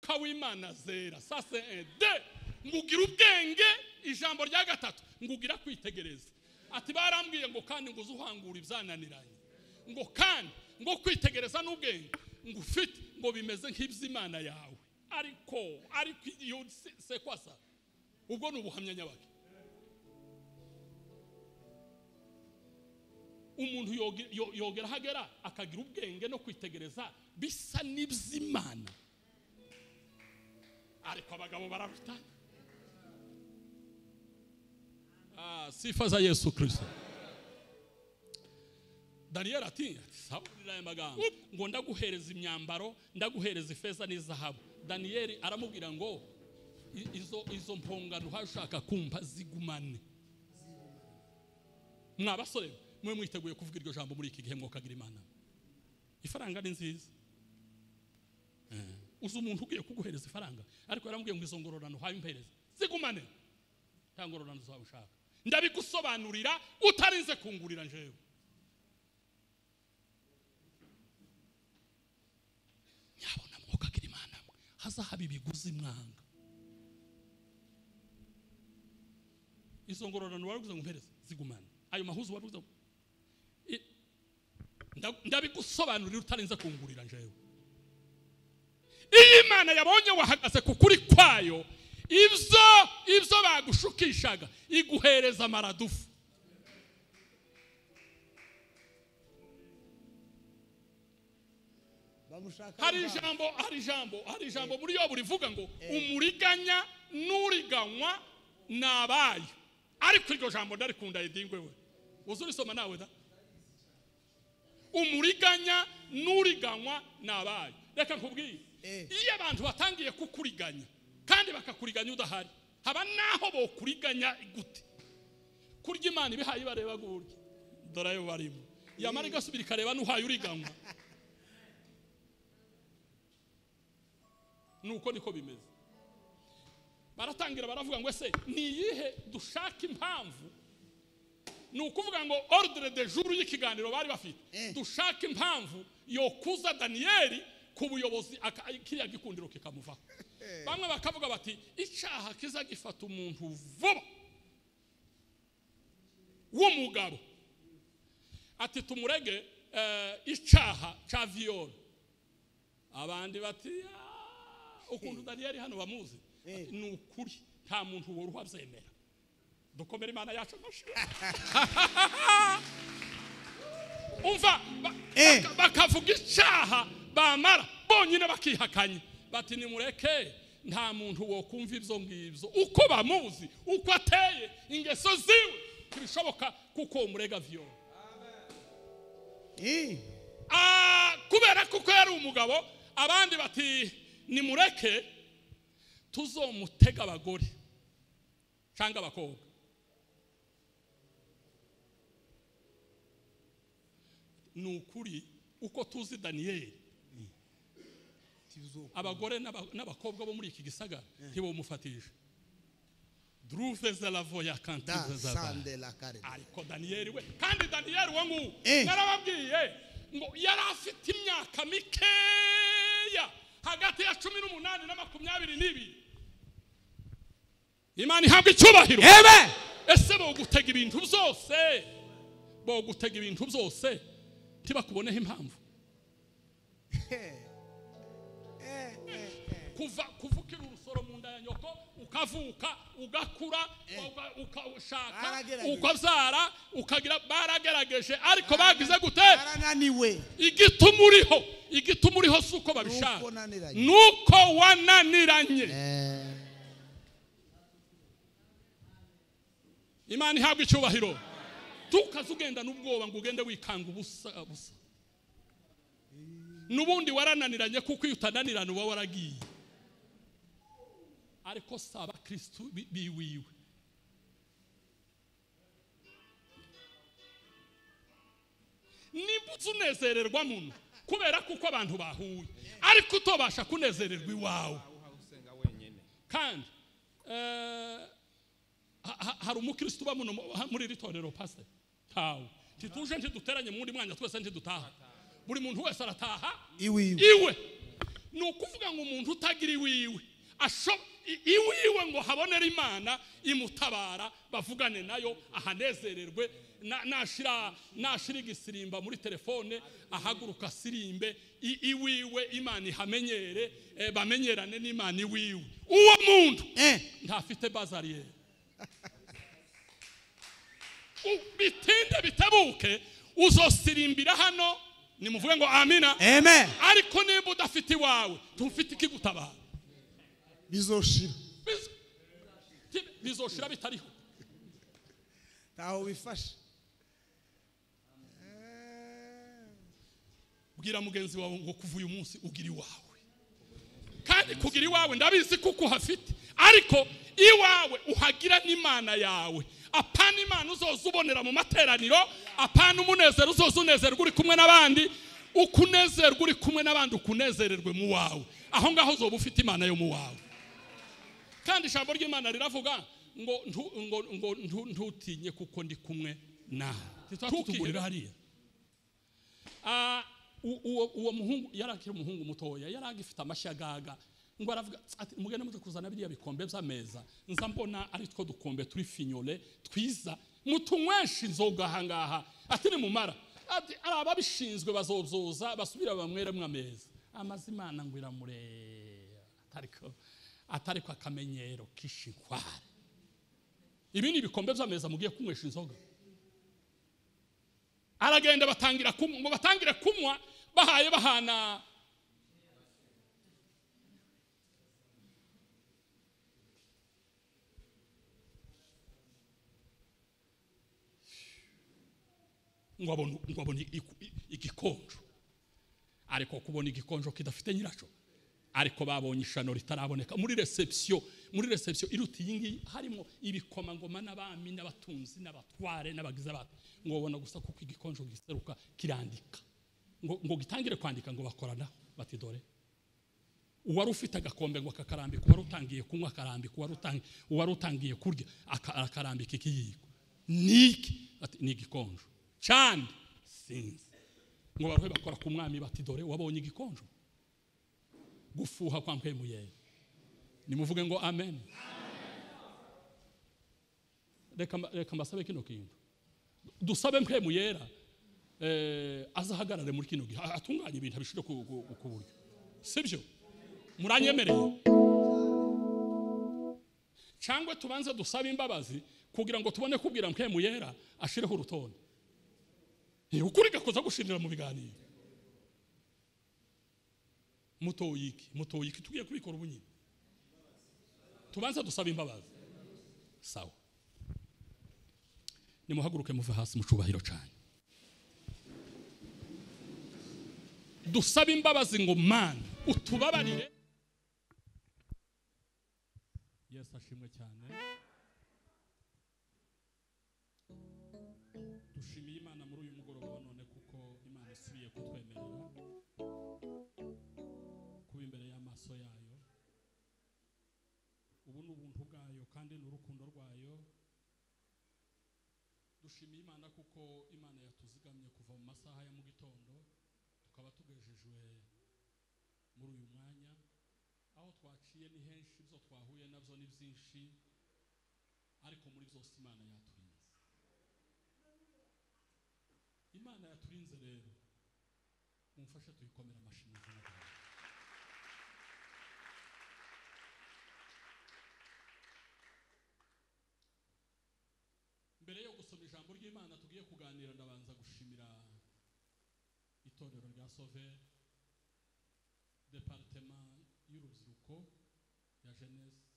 umwuka w'Imana zera sase de ngugira ubwenge ijambo rya gatatu ngugira kwitegereza ati barambwiye ngo kandi ngo uzuhangura ibyananiranye ngo kandi ngo kwitegereza n'ubwenge ngo ufite ngo bimeze nk'iby'Imana yawe ariko iyo se kwasa ubwo n'ubuhamya nyabaki umuntu yogera hagera akagira ubwenge no kwitegereza bisa n'iby'Imana ariko abagabo bararuta sifa za Yesu Kristo. Daniel ati sabura aya magambo ngo ndaguhereza imyambaro ndaguhereza ifeza n'izahabu. Daniel aramubwira ngo izo mpongano hashaka kumva zigumane. Mwabasore mwe mwiteguye kuvuga iryo jambo muri iki gihe mwokagira Imana. Ifaranga ni nziza. Uzo umuntu ugiye kuguhereza ifaranga ariko yaramubwiye ngo izo ngororano haye impereza zigumane. Tangororano zabushaka. Ndabigusobanurira utarinze kungurira njewe. Nyabona mwokagira Imana haza habibiguzi mwanga. Izo ngororano waraguze ngo mpereza zigumane. Ayo mahuzu waraguze ndabigusobanurira utarinze kungurira njewe. Iyi Imana yabonye wahagaze kukuri kwayo ibyo bagushukishaga iguhereza amaradufu. Hari ijambo muri yo burivuga ngo umuriganya n'uriganywa nabaye ariko iryo jambo ndarikunda idingwe we uzurisoma nawe da umuriganya n'uriganywa nabaye reka nkubwiye iyo abantu batangiye kukuriganya kandi bakakuriganya udahari haba naho bo kuriganya gute kurya Imana ibihaye bareba gurya dorayo barimo yamara gasubira kareba nuhaye uriganywa nuko niko bimeze. Baratangira baravuga ngo ese niyihe dushaka impamvu nukuvuga ngo ordre de jour y'ikiganiro bari bafite dushaka impamvu yo kuza Daniel ku buyobozi kiriya gikundiro kikamuvaho. Bamwe bakavuga bati icaha kiza gifata umuntu vuba w'umugabo ati tumurege icaha ca viol. Abandi bati ukuntu Daniel hano bamuzi nukuri nta muntu woruha byemera dukomera Imana yacu amashuri. Umva bakavuga icaha bamara bonyine bakihakanye bati nimureke nta muntu wo kumva ibyo ngibyo uko bamuzi uko ateye ingeso ziwe bishoboka kuko umurega viol. Kubera kuko yari umugabo abandi bati nimureke tuzomutega abagore cyangwa abakobwa. Nukuri uko tuzi Daniel abagore n'abakobwa bo muri iki gisagara ntibo mufatisha druve za la voya kantize za ariko Daniel we kandi Daniel wangu narababwiye ngo yari afite imyaka mikeya hagati ya 18 na 22. Imana ihabwe icyubahiro. Amen. Ese bo gutega ibintu byose tibakuboneho impamvu kuvukira urusoro mu nda ya nyoko ukavuka ugakura ukashaka ukabyara ukagira baragerageje ariko bagize gute barananiwe. Igituma uriho suko babishaka nuko wananiranye. Imana ihabwe icyubahiro. Tukazugenda n'ubwoba ngo ugende wikanga ubusa nubundi warananiranye kuko utananirana uba waragiye ariko saba Kristo biwiwe. Nibuze unezererwa muntu kubera kuko abantu bahuye ariko utobasha kunezererwa iwawe kandi hari umukristo uba muri ritorero pastor tawe tituje ntiduteranye mu ndi mwanya twese ntidutaha buri muntu wese arataha iwe nukuvuga ngo umuntu utagira iwiwe iwiwe ngo habonera Imana imutabara bavugane nayo ahanezererwe nashira igisirimba muri telefone ahaguruka sirimbe iwiwe Imana ihamenyere bamenyerane n'Imana iwiwe uwo muntu ntafite bazariye bitinde bitabuke uzosirimbira hano nimuvuge ngo amina amen ariko nimba udafite iwawe tufite ikigutabara bizoshira bitariho taho bifashe bwira mugenzi wawe ngo kuva uyu munsi ugira iwawe kandi kugira iwawe ndabizi kuko hafite ariko iwawe uhagira n'Imana yawe apana Imana uzozubonera mu materaniro apana umunezero uzozunezerwa uri kumwe n'abandi ukunezerwa uri kumwe n'abandi ukunezererwe mu wawe aho ngaho uzoba ufite Imana yo mu wawe kandi ijambo ry'Imana riravuga ngo ntutinye kuko ndi kumwe nawe tukigurira hariya uwo muhungu yarakira umuhungu mutoya yaragifite amashagaga ngo aravuga ati mugende muje kuzana biriya bikombe by'ameza nza mbona ari two dukombe turi finyole twiza mutunywesha inzoga hangaha ati ni mumara ati arababishinzwe bazobzoza basubira bamweremwe ameza amazimana ngo iramure atariko akamenyero kishinkware ibi ni ibikombe by'ameza mugiye kunywesha inzoga aragenda batangira kunywa ngo batangire kunywa bahaye bahana ngo abone igikonjo ariko kubona igikonjo kidafite nyiraco ariko babonye ishano ritaraboneka muri reception iruti yingi harimo ibikoma ngoma n'abami n'abatunzi n'abatware n'abagize abati ngo babona gusa kuko igikonjo giseruka kirandika ngo gitangire kwandika ngo bakorana bati dore uwari ufite agakombe ngo akakarambika uwari utangiye kunywa akarambika uwari utangiye kurya akarambika ikiyiko niki ati ni igikonjo cyane sinzi ngo baruhe bakora ku mwami bati dore wabonye igikonjo gufuha kwa mpemuyeye nimuvuge ngo amen reka mbasabe kino kintu dusabe mpemuyera azahagarare muri kino gihe atunganye ibintu abishire ku buryo sibyo muranyemereye cyangwa tubanze dusabe imbabazi kugira ngo tubone kubwira mpemuyera ashireho urutonde ukuri gakoza gushirira mu biganiro mutoyiki tugiye kubikora ubunyine tubanza dusaba imbabazi sawa nimuhaguruke muve hasi mu cubahiro cyane dusaba imbabazi ngo Mana utubabarire Yesu ashimwe cyane dushimiye Imana muri uyu mugoroba none kuko Imana isubiye kutwemerera kuba imbere y'amaso yayo ubu ni ubuntu bwayo kandi n'urukundo rwayo dushimiye Imana kuko Imana yatuzigamye kuva mu masaha ya mu gitondo tukaba tugejejwe muri uyu mwanya aho twaciye ni henshi byo twahuye nabyo ni byinshi ariko muri byose Imana yaturinze Imana yaturinze rero mumfashe tuyikomera amashimwe mbere yo gusoma ijambo ry'Imana tugiye kuganira ndabanza gushimira itorero rya Sauver departement y'urubyiruko ya jeunesse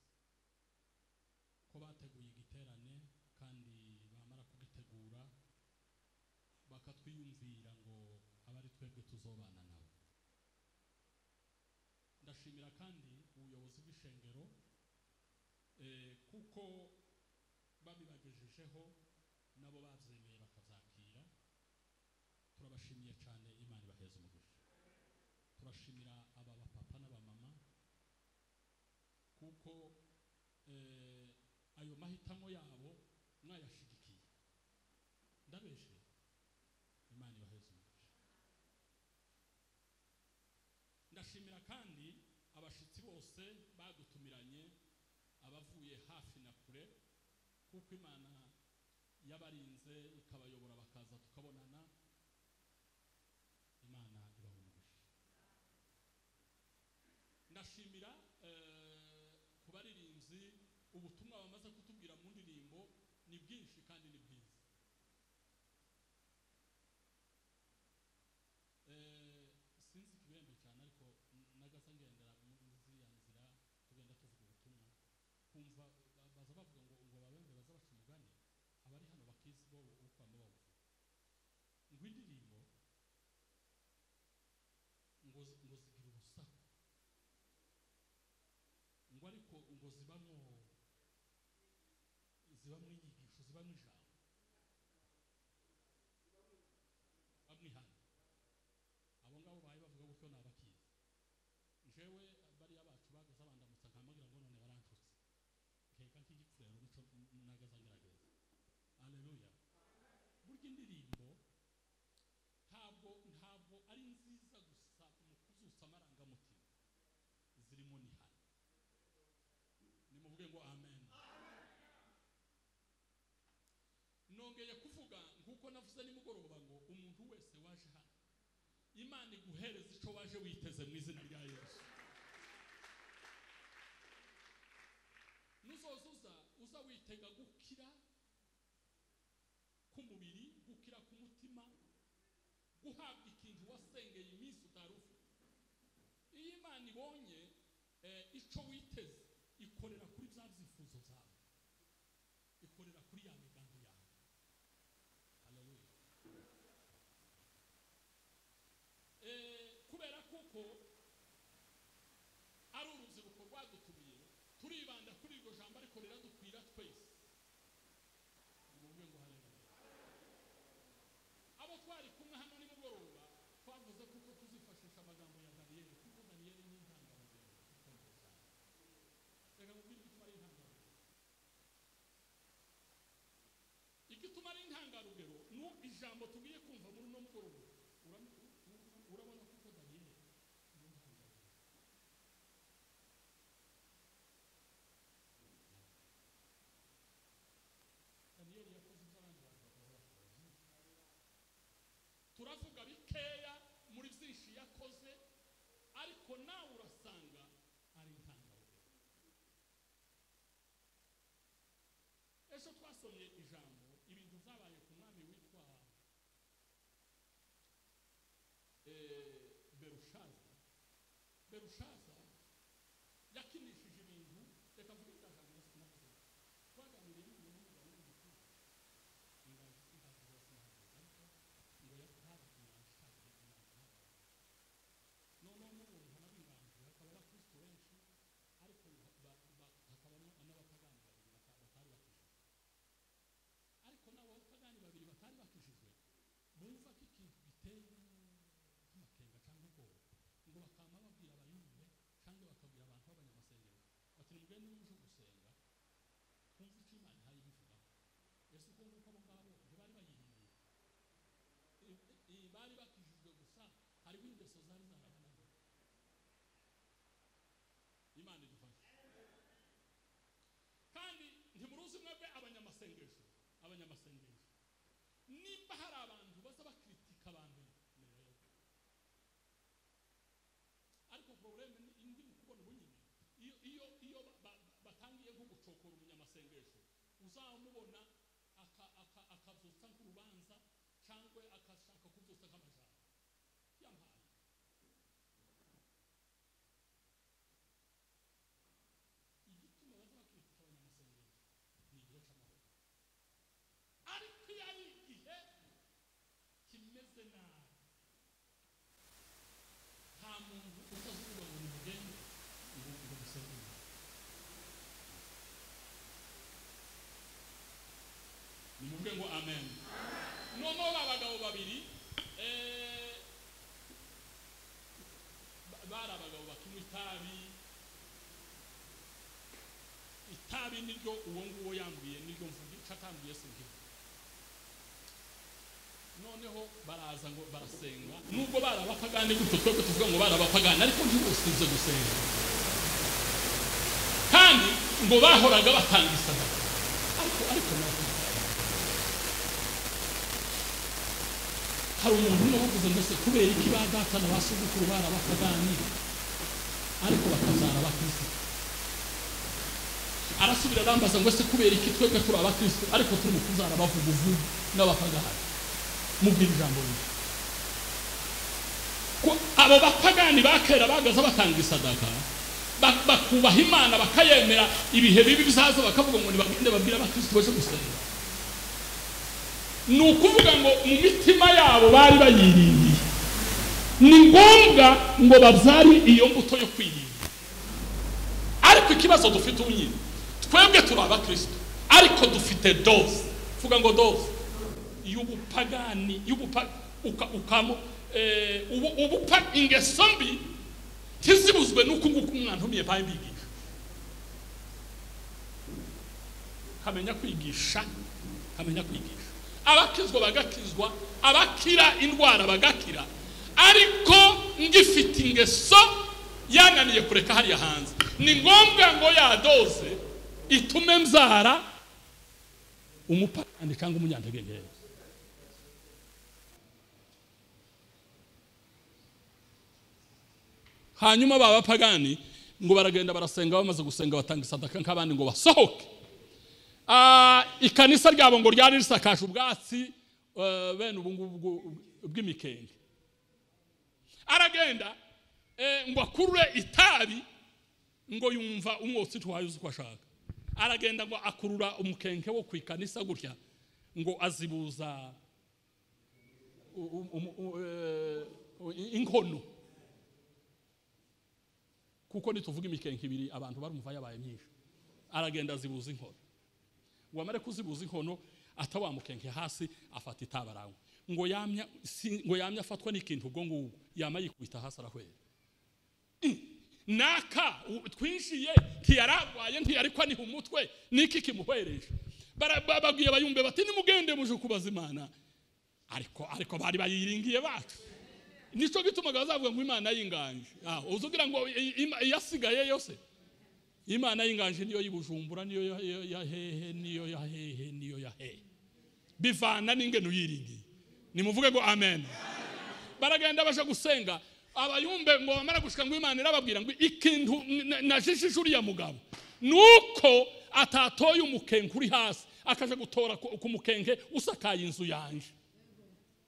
ko bateguye igiterane kandi bamara kugitegura bakatwiyumvira ngo abari twebwe tuzobana nabo ndashimira kandi ubuyobozi bw'ishengero kuko babibagejejeho nabo bavyemeye bakavyakira turabashimiye cyane Imana ibaheze umugisha turashimira aba bapapa n'abamama kuko ayo mahitamo yabo mwayashigikiye ndabeshe Imana ibaheze umugisha ndashimira kandi abashitsi bose badutumiranye abavuye hafi na kure kuko Imana yabarinze ikabayobora bakaza tukabonana. Imana ibahumurisha. Ndashimira kubaririmbyi ubutumwa bamaze kutubwira mu ndirimbo ni bwinshi kandi ni bwiza. Sinzi kibembe cyane ariko nagasa ngendera muri ziriya nzira tugenda tuvuga ubutumwa kumva baza bavuga ngo babembe baza baca umugani abari hano bakizi bo uko amabavu ngo indirimbo ngo zigira urusaku ngo ariko ngo zibamwo inyigisho zibamwo ijambo bamwihana. Abo ngabo baye bavuga gutyo nabakiza jewe bari abacu bagaza bandamutsa nkamagira ngo none baranshutse nkeka nk'igipfurero nico nagaza ngerageza. Haleluya. Burya indirimbo ntabwo ari nziza gusa mu kuzutsa amarangamutima zirimo nihana. Nimuvuge ngo amen. Nongeye kuvuga nkuko navuze nimugoroba ngo umuntu wese waje hano Imana iguhereza ico waje witeze mu izina rya Yesu. Nuzozuza uza witega gukira kumubiri, gukira kumutima, guhabwa ikintu wasengeye iminsi utarufu. Iyi Imana ibonye ico witeze ikorera kuri bya byifuzo byawe, ikorera kuri ya migambi yawe. Haleluya. Kubera kuko ari urubyiruko rwadutumiye turibanda kuri iryo jambo ariko riradukwira twese. Nimuvuge ngo haleluya. Abo twari kumwe hano nimugoroba twavuze kuko tuzifashisha amagambo ya Daniel kuko Daniel ni intangarugero ikomeye cyane. Reka mubwire igituma ari intangarugero. Igituma ari intangarugero ni ijambo tugiye kumva muri no mugoroba. Urabona kuko Daniel ni intangarugero. Daniel yakoze iby'abandi bantu bakora. Turavuga bikeya muri byinshi yakoze ariko nawe urasanga ari intangarugero. Ejo twasomye ijambo ibintu byabaye ku mwami witwa Berushaza yakinishije ibintu. Reka mvuge ijambo Yesu navuze twaganiriye n'umuntu w'umugabo w'umukuru ingazi ingazi zose ariko ngo yatari inashaka none n'umuntu n'abinganzi hakaba abakristo benshi ariko hakaba n'abapagani babiri batari bakijijwe. Ariko nabo bapagani babiri batari bakijijwe bumva ko ikintu giteye nk'amakenga cyangwa ubwoba ngo bakama babwira abayumve cyangwa bakabwira abantu b'abanyamasengesho bati nimugende muje gusenga kumva icyo Imana ihaye ibivuga. Yesu ko nguko abo ngabo ntibari bayihinduye bari bakijijwe gusa hariho ingeso zari zarabananiye. Imana idufashe. Kandi ntimuruzi mwebwe abanyamasengesho nimba hari abantu baza bakritika abantu ariko probleme indi mukubona ubunyine iyo batangiye nko gucokora umunyamasengesho uzamubona akavyutsa nk'urubanza cyangwa akashaka kuvyutsa nk'amajambo yampaye. Igituma baza bakritika abanyamasengesho ni igihe c'amahoro ariko iyo ari igihe kimeze nabi nta muntu utazuba ngo nimugende ngo musengere. Nimuvuge ngo amen. Noneho abagabo babiri bari abagabo bakinywa itabi niryo uwo nguwo yambwiye niryo mvuga icyo atambwiye singiye. noneho baraza ngo barasenga nubwo barabapagani gutyo twebwe tuvuga ngo barabapagani ariko ntibose gusenga kandi ngo bahoraga batanga isadaka ariko hari umuntu n'uvuze ndetse kubera iki badata na basugukuru barabapagani ariko bakazara abakristo arasubira arambaza ngo se kubera iki twebwe turi abakristo ariko turi mu kuzara bavuguvu n'abapagani mubwira ijambo rye ko abo bapagani bakera bagaza batanga isadaka bakubaha Imana bakayemera ibihe bibi bizaza bakavuga ngo nibagende babwira abakristo baje gusenga nukuvuga ngo mu mitima yabo bari bayiringiye ni ngombwa ngo babyari iyo mbuto yo kwirinda ariko ikibazo dufite ubunyine twebwe turi abakristo ariko dufite dose vuga ngo dose y'ubupagani ukamo ingeso mbi ntizibuzwe nuko nguko umwana umiye bayimbigisha kamenya kwigisha abakizwa bagakizwa abakira indwara bagakira ariko ngifite ingeso yananiye kureka hariya hanze ni ngombwa ngo yadoze itume mzara umupagani cyangwa umunyandegenge hanyuma babapagani ngo baragenda barasenga bamaze gusenga batanga isadaka nk'abandi ngo basohoke ikanisa ryabo ngo ryari risakaje ubwatsi bene ubungubu bw'imikenge aragenda ngo akurure itabi ngo yumva umwotsi twayuze uko ashaka aragenda ngo akurura umukenke wo kwikanisa gutya ngo azibuza inkono kuko nituvuga imikenke ibiri abantu barumva yabaye myinshi aragenda azibuza inkono ngo amare kuzibuza inkono atawamukenke hasi afata itabarangwa ngo yamya afatwa n'ikintu ubwo ngubu yama yikubita hasi arahwera naka twinjiye ntiyaragwaye ntiyarikwa ni umutwe niki kimuhwereje babwiye abayumbe bati nimugende muje kubaza Imana ariko bari bayiringiye bacu nico gituma bazavuga ngo Imana yinganje uzugira ngo yasigaye yose Imana yinganje niyo yibujumbura niyo yahehe niyo yahehe bivana n'ingeno yiringiye nimuvuge ngo amen baragenda baje gusenga abayumbe ngo bamara gushika ngo Imana irababwira ngo ikintu najishishuri ya mugabo nuko atatoye umukenke uri hasi akaje gutora ku mukenke usakaye inzu yanje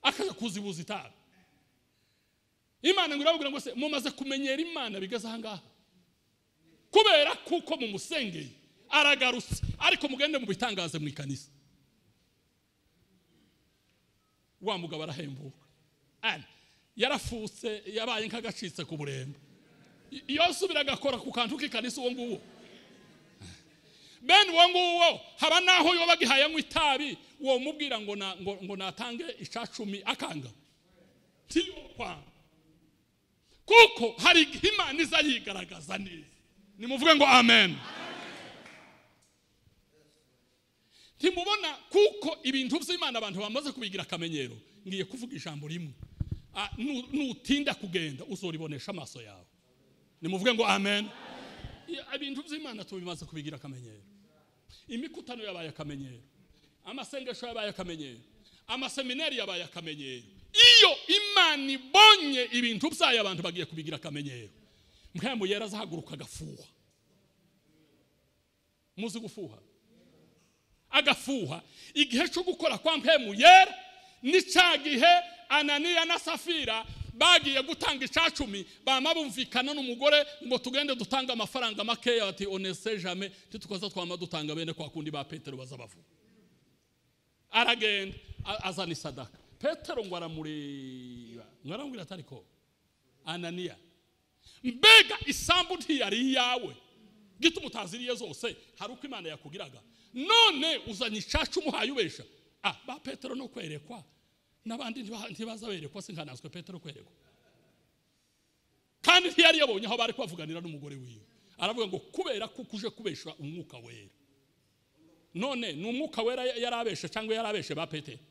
akaje kuzibuza itabi Imana ngo irababwira ngo se mumaze kumenyera Imana bigaza hangaha kubera kuko mu musengeye aragarutse ariko mugende mu bitangaze mu ikanisa wa mugabo arahembuka yarafutse yabaye nk'agacitse ku burembe iyo subiraga akora ku kantu k'ikanisa uwo nguwo ben uwo nguwo haba naho yo bagihaye mu itabi uwo mubwira ngo natange icacumi akanga tiyo kwa kuko hari Imana izayigaragaza neza nimuvuge ngo amen ntimubona kuko ibintu by'Imana abantu bamaze kubigira akamenyero ngiye kuvuga ijambo rimwe nutinda kugenda uzoribonesha amaso yawe nimuvuge ngo amen ibintu by'Imana tubimaze kubigira akamenyero imikutano yabaye akamenyero amasengesho yabaye akamenyero amaseminari yabaye akamenyero iyo Imana ibonye ibintu byayo abantu bagiye kubigira akamenyero mpembo yera zahaguruka agafuha muzi gufuha agafuha igihe cyo gukora kwa mpemu yera nicagihe Ananiya na Safira bagiye gutanga icacumi bamabumvikana n'umugore ngo tugende dutanga amafaranga makeya ati onese jamais titukoza twama dutanga bene kwa kundi ba Petero bazabavu aragenda azana isadaka Petero ngo aramureba ngarambwira atariko Ananiya mbega isambu ntiyari yawe gituma utaziriye zose hari uko Imana yakugiraga none uzanye icacu muhaye ubesha ba Petero no kwerekwa nabandi ntibazaberekwa sinkanazwe Petero kwerekwa kandi ntiyari yabonye aho bari kwavuganira n'umugore wiwe aravuga ngo kubera ko kuje kubesha umwuka wera none n'umwuka wera yarabeshe cyangwa yarabeshe ba Petero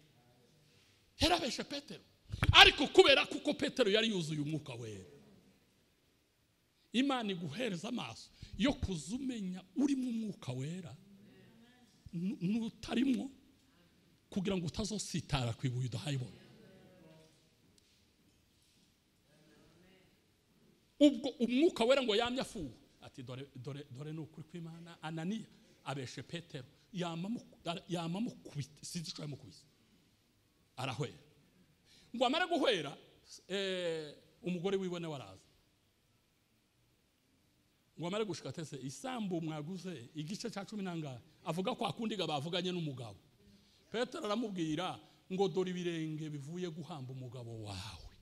herabeshe Petero, ariko kubera kuko Petero yari yuzuye umwuka wera, Imana iguhereza amaso yo kuzumenya uri mu mwuka wera n'utarimo, kugira ngo utazositara ku ibuye udahayibona. Ubwo umwuka wera ngo yamye afuha ati dore n'ukuri kw'Imana. Ananiya abeshe Petero, yamamo kubita, sinzi icyo yamukubise, arahwera. Ngo amara guhwera umugore wiwe nawe araza, ngo amara gushika atese isambu mwaguze igice cya 10 nangahe, avuga ko akundiga bavuganye n'umugabo. Petero aramubwira ngo dore ibirenge bivuye guhamba umugabo wawe,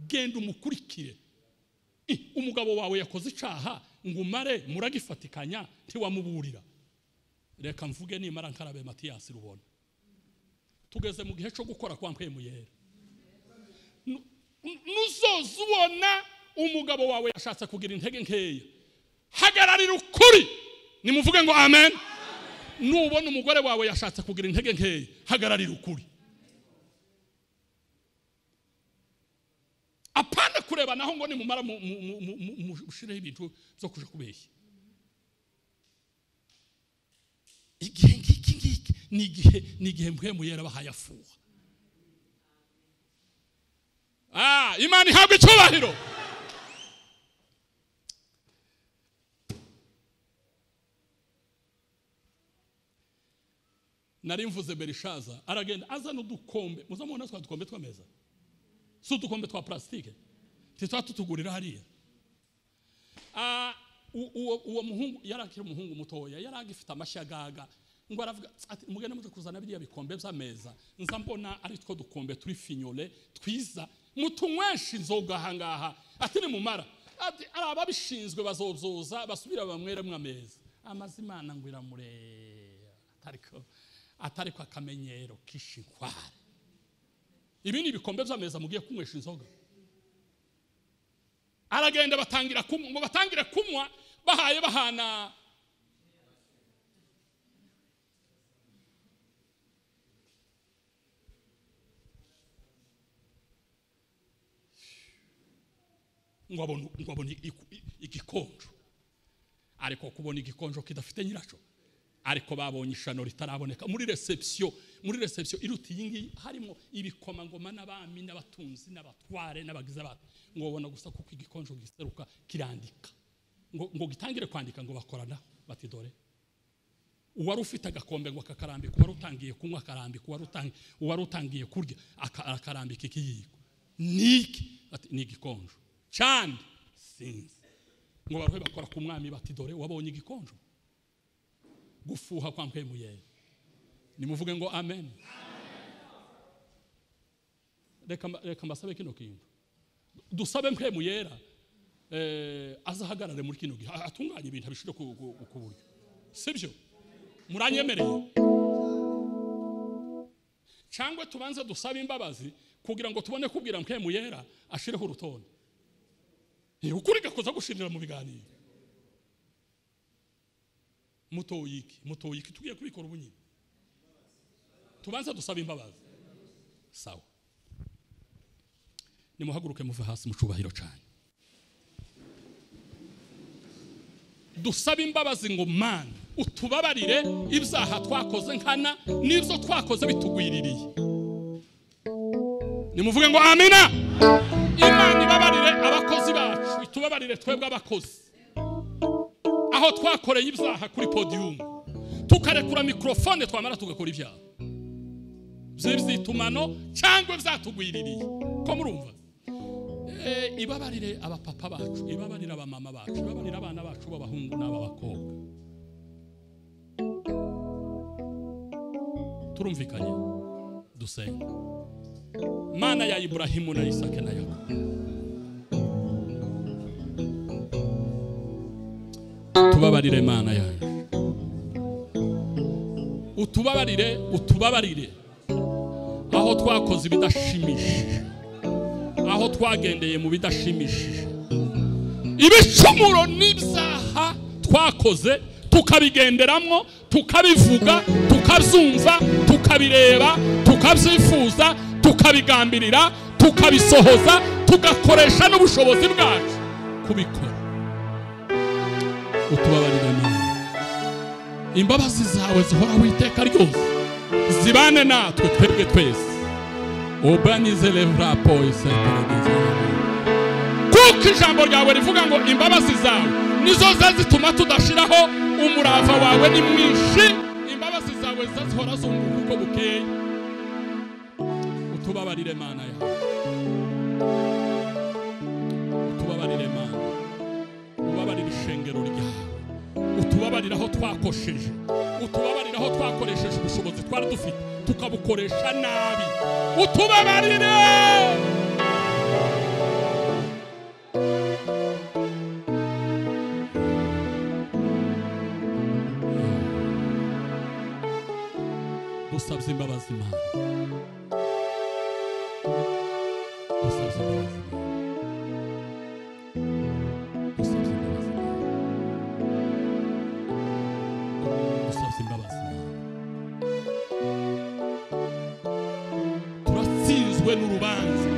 genda umukurikire. Umugabo wawe yakoze icaha ngo umare muragifatikanya ntiwamuburira. Reka mvuge nimara nkarabe Matiyasi rubona. Tugeze mu gihe cyo gukora kwa mpemu yera. Nuzozubona umugabo wawe yashatse kugira intege nkeya, hagararira ukuri. Nimuvuge ngo amen. Nubona umugore wawe yashatse kugira intege nkeya, hagararira ukuri. Apana kureba naho ngo nimumara mushireho ibintu byo kuja kubeshya. Igihe ngiki ni igihe mpemu yera bahayafuha. Imana ihabwe icyubahiro. Nari mvuze Berishaza aragenda azana udukombe, muzamubona twa dukombe tw'ameza, si udukombe twa plastike titwa tutugurira hariya. Uwo muhungu yarakira umuhungu mutoya, yaragifite amashagaga, ngo aravuga ati mugende muje kuzana biriya bikombe by'ameza, nza mbona ari two dukombe turi finyole twiza, mutunywesha inzoga hangaha, ati ni mumara, ati arababishinzwe bazobzoza basubira bamwere mw'ameza. Amazimana ngo iramurera, atariko akamenyero kishinkware. Ibi ni bikombe by'ameza mugiye kunywesha inzoga. Aragenda batangira kumwe, ngo batangire kunywa bahaye bahana. Ngo abone igikonjo, ariko kubona igikonjo kidafite nyiraco, ariko babonye ishano ritaraboneka muri reception iruti yingi harimo ibikoma ngoma n'abami n'abatunzi n'abatware n'abagize abantu, ngo babona gusa kuko igikonjo giseruka kirandika, ngo gitangire kwandika, ngo bakorana bati dore uwari ufite agakombe ngo akakarambika, uwari utangiye kunywa akarambika, uwari utangiye kurya akarambika ikiyiko, niki ati ni igikonjo cyane sinzi. Ngo baruhe bakora ku mwami bati dore wabonye igikonjo. Gufuha kwa mpemu yera. Nimuvuge ngo amen. Reka mbasabe kino kintu, dusabe mpemu yera azahagarare muri kino gihe, atunganye ibintu abishire ku buryo, sibyo? Muranyemereye? Cyangwa tubanze dusabe imbabazi kugira ngo tubone kubwira mpemu yera ashireho urutonde. Ukuri gakoza gushirira mu biganiro. Mutoyiki tugiye kubikora ubunyine. Tubanza dusaba imbabazi. Sawa. Nimuhaguruke muve hasi mu cubahiro cyane. Dusaba imbabazi ngo Mana utubabarire ibyaha twakoze nkana n'ibyo twakoze bitugwiririye. Nimuvuge ngo amina. Imana ibabarire abakozi bacu, itubabarire twebwe abakozi, aho twakoreye ibyaha kuri podium, tukarekura mikrofone twamara tugakora ibyaha by'itumano cyangwa byatugwiririye. Ko murumva? Ibabarire abapapa bacu, ibabarire abamama bacu, ibabarire abana bacu b'abahungu n'ab'abakobwa. Turumvikanye? Dusenga. Mana ya Ibrahimu na Isaka na Yakobo, tubabarire Mana yacu, utubabarire aho twakoze ibidashimishije, aho twagendeye mu bidashimishije, ibicumuro n'ibyaha twakoze tukabigenderamo, tukabivuga, tukabyumva, tukabireba, tukabyifuza, tukabigambirira tukabisohoza tugakoresha n'ubushobozi bwacu kubikora. Utubabarire Mana, imbabazi zawe zihoraho iteka ryose zibane natwe twebwe twese. Obanize levra poise kuko ijambo ryawe rivuga ngo imbabazi zawe nizo zituma tudashiraho, umurava wawe ni mwinshi, imbabazi zawe zihora zunguka uko bukeye. Utubabarire Mana yawe, utubabarire Mana, ubabarire ishengero ryawe, utubabarire aho twakosheje, utubabarire aho twakoresheje ubushobozi twari dufite tukabukoresha nabi, utubabarire. Dusabye imbabazi Mana, dusabye imbabazi Mana, dusabye imbabazi Mana, dusabye imbabazi Mana. Turatsinzwe n'urubanza,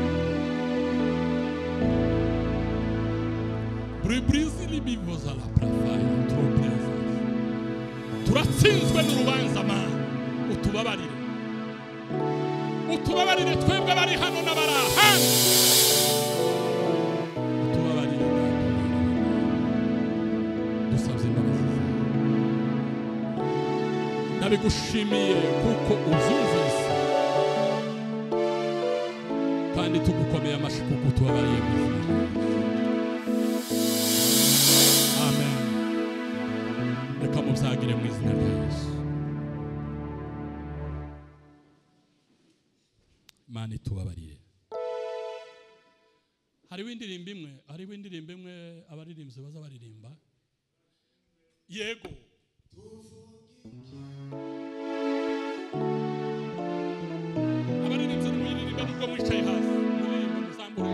bribrizi libivoza la prafaya tropreza. Turatsinzwe n'urubanza Mana, utubabarire, utubabarire twebwe bari hano n'abari ahandi, utubabarire. Dusabye imbabazi zawe, nabigushimiye kuko uzumvise kandi tugukomeye amashyi kuko utubabariye mu izina ryawe. Amen. Reka mubyagire mu izina rya Yesu. Mana itubabarire. Hariho indirimbo imwe abaririmbyi baza baririmba, yego abaririmbyi muririmba nubwo mwicaye hasi, muririmba muzambure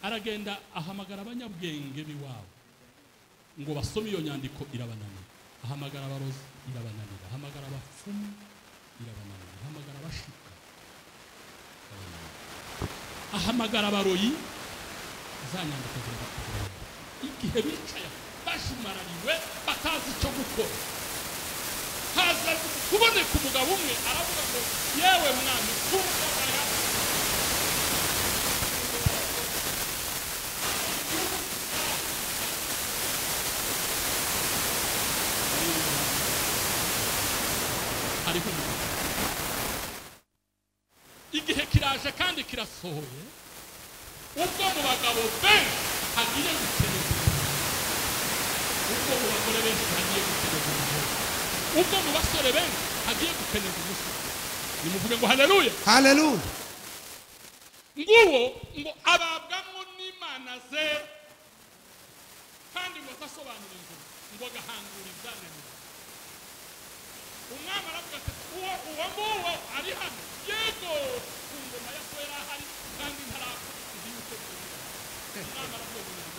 aragenda ahamagara abanyabwenge biwabo ngo basome iyo nyandiko, irabananira. Ahamagara abarozi, irabananira. Ahamagara abapfumu, irabananira. Ahamagara abashika, ahamagara abaroyi, za nyandiko zirabakurura. Igihe bicaye bashumarariwe batazi icyo gukora, haza kuboneka umugabo umwe aravuga ngo yewe mwami kumugara igihe kiraje kandi kirasohoye, ubwo mu bagabo benshi hagiye gukeneza, ubwo mu bagore benshi hagiye gukeneza, ubwo mu basore benshi hagiye gukeneza ubusa. Nimuvuge ngo haleluya, haleluya. Nguwo ngo ababwamo n'Imana ze kandi ngo atasobanura inzozi ngo agahangura ibyananiranye. Umwami aravuga ati uwo nguwo ari hano, yego ku ngoma ya so yari ahari kandi ntarapfa nzi yuko bikunda. Umwami aravuga ngo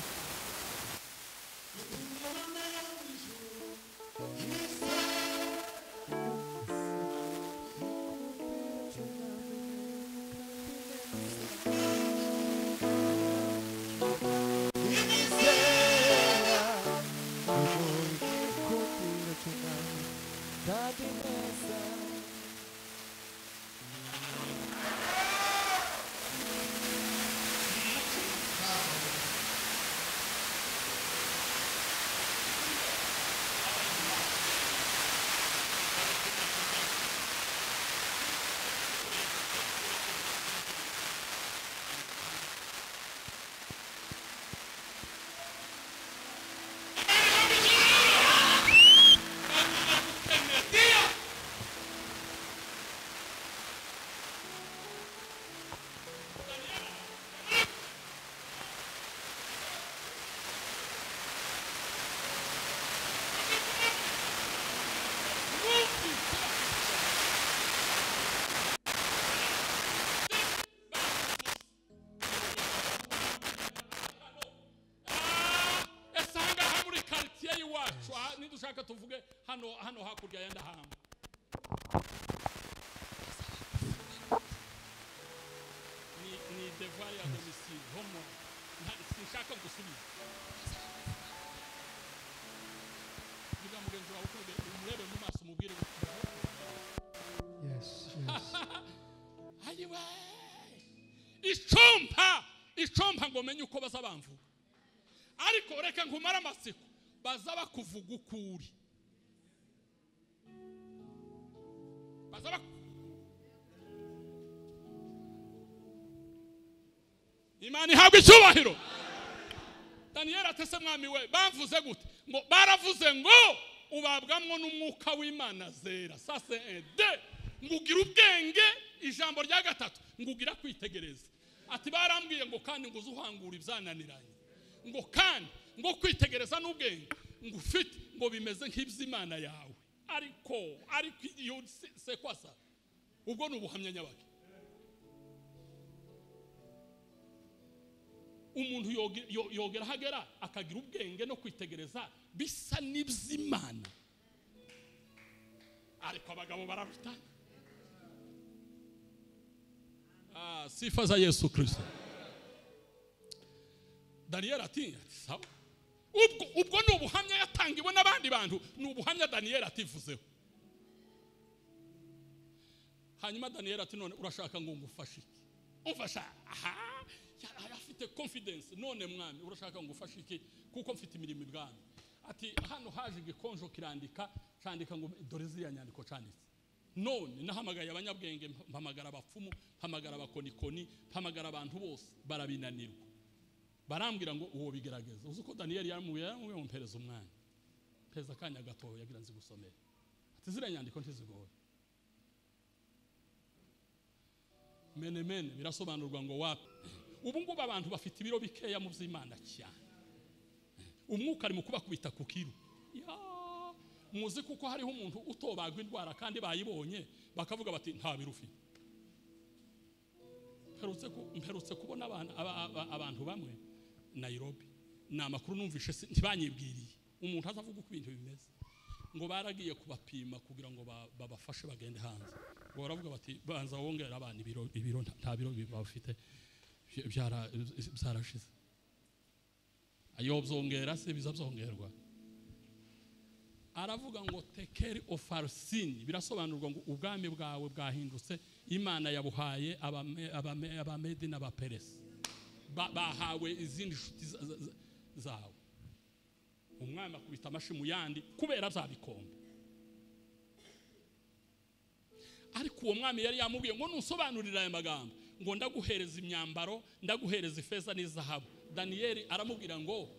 dushaka tuvuge hano hakurya ya Ndahamba. Ni devoir ya domicile homo sinshaka gusubiza. Biga mugenzi wawe uko umurebe mu maso umubwire. Yes. Ayiwe icompa ngo menye uko bazabamvuga, ariko reka nkumara amasiko baza bakuvuga ukuri. Imana ihabwa icyubahiro. Daniel atese mwami we bamvuze gute? Ngo baravuze ngo ubabwamwo n'umwuka w'Imana zera. Sase ede ngugira ubwenge, ijambo rya gatatu ngugira kwitegereza. Ati barambwiye ngo kandi ngo uzuhangura ibyananiranye, ngo kandi ngo kwitegereza n'ubwenge ngo ufite ngo bimeze nk'iby'Imana yawe. Ariko iyo se kwasa ubwo n'ubuhamya nyabaki. Umuntu yogera hagera akagira ubwenge no kwitegereza bisa n'iby'Imana, ariko abagabo bararuta. Sifa za Yesu Kristo. Daniel ati sawa. Ubwo n'ubuhamya yatangiwe n'abandi bantu, n'ubuhamya Daniel ativuzeho. Hanyuma Daniel ati none urashaka ngo ngufashe iki? Umfasha afite confidence. None mwami urashaka ngo ngufashe iki? Kuko mfite imirimo ibwami. Ati hano haje igikonjo kirandika ngo dore ziriya nyandiko canditse. None nahamagaye abanyabwenge, mpamagara abapfumu, mpamagara abakonikoni, mpamagara abantu bose barabinanirwa. Barambwira ngo uwo bigerageza. Uzi ko Daniel yamuye mpereza umwanya. Peza kanya gato yagira nzi gusomera. Ati ziriya nyandiko ntizigoye. Mene birasobanurwa ngo wapi. Ubu ngubu abantu bafite ibiro bikeya mu by'Imana cyane. Umwuka ari mu kubakubita ku kiro. Muzi kuko hariho umuntu utobagwa indwara kandi bayibonye bakavuga bati nta biro ufite. Mperutse kubona abantu bamwe Nairobi, na makuru numvishe ntibanyibwiriye. Umuntu azavuga uko ibintu bimeze ngo baragiye kubapima kugira ngo babafashe bagende hanze. Ngo baravuga bati banza wongera abantu ibiro nta biro bafite byarashize. Ayo byongera se bizabyongerwa. Aravuga ngo take care of our sin. Birasobanurwa ngo ubwami bwawe bwahindutse, Imana yabuhaye abamedi n'abaperesi, bahawe izindi nshuti zawe. Umwami akubita amashi mu yandi kubera byabikombe. Ariko uwo mwami yari yamubwiye ngo nusobanurira aya magambo ngo ndaguhereza imyambaro, ndaguhereza ifeza n'izahabu. Daniel aramubwira ngo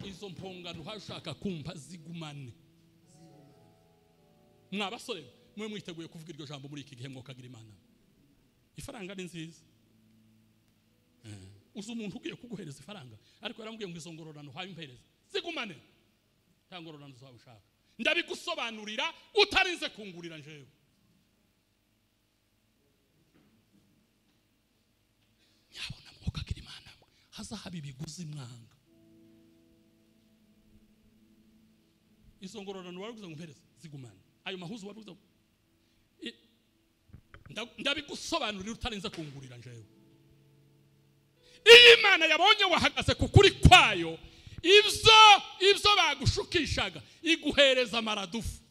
izo mpongano hashaka kumva zigumane. Mwabasore mwe mwiteguye kuvuga iryo jambo muri iki gihe mwokagira Imana. Ifaranga ni nziza. uzi umuntu ugiye kuguhereza ifaranga ariko yaramubwiye ngo izo ngororano haye umpereza zigumane nta ngororano zawe ushaka ndabigusobanurira utarinze kungurira njewe nyabona mwokagira Imana haza haba ibiguzi mwanga izo ngororano waravuze ngo umpereza zigumane ayo mahuzu waravuze ndabigusobanurira utarinze kungurira njewe iyi Imana yabonye wahagaze kukuri kwayo ibyo bagushukishaga iguhereza amaradufu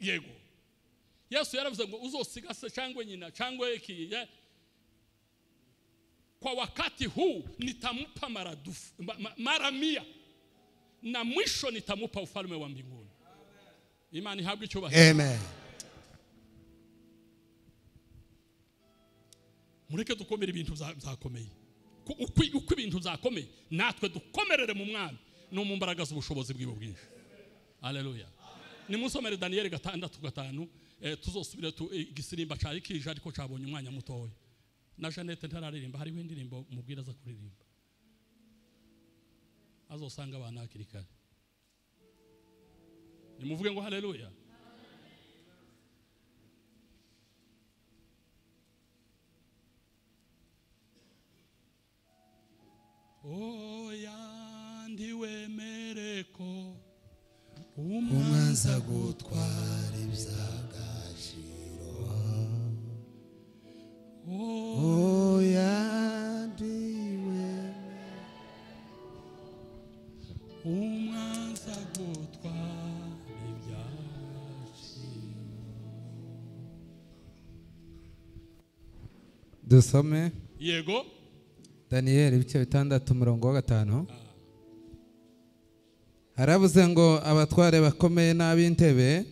yego Yesu yaravuze ngo uzosiga se cyangwa nyina cyangwa ikiye kwa wakati huu nitamupa maradufu mara 100 na mwisho nitamupa ufalme wa mbinguni. Imani ihabwe icyubahiro. Amen. Mureke dukomere ibintu byakomeye. Uko ibintu byakomeye natwe dukomerere mu mwami no mu mbaraga z'ubushobozi bw'ibo bwinshi. Haleluya. Ni musomere Daniel 6:5 tuzosubira igisirimba cyari kije ariko cyabonye umwanya mutoya. Na Jeanette ntararirimba hari windirimbo mubwira za kuririmba. Azosanga abana akirikare. Nimuvuge ngo haleluya. Oya ndiwemereko umwanza gutwara ibyagashiro. Oya ndiwe umwanza gutwara ibyagashiro. Dusome Yego Daniel ibice 6:5. Haravuze ngo abatware bakomeye n'ab'intebe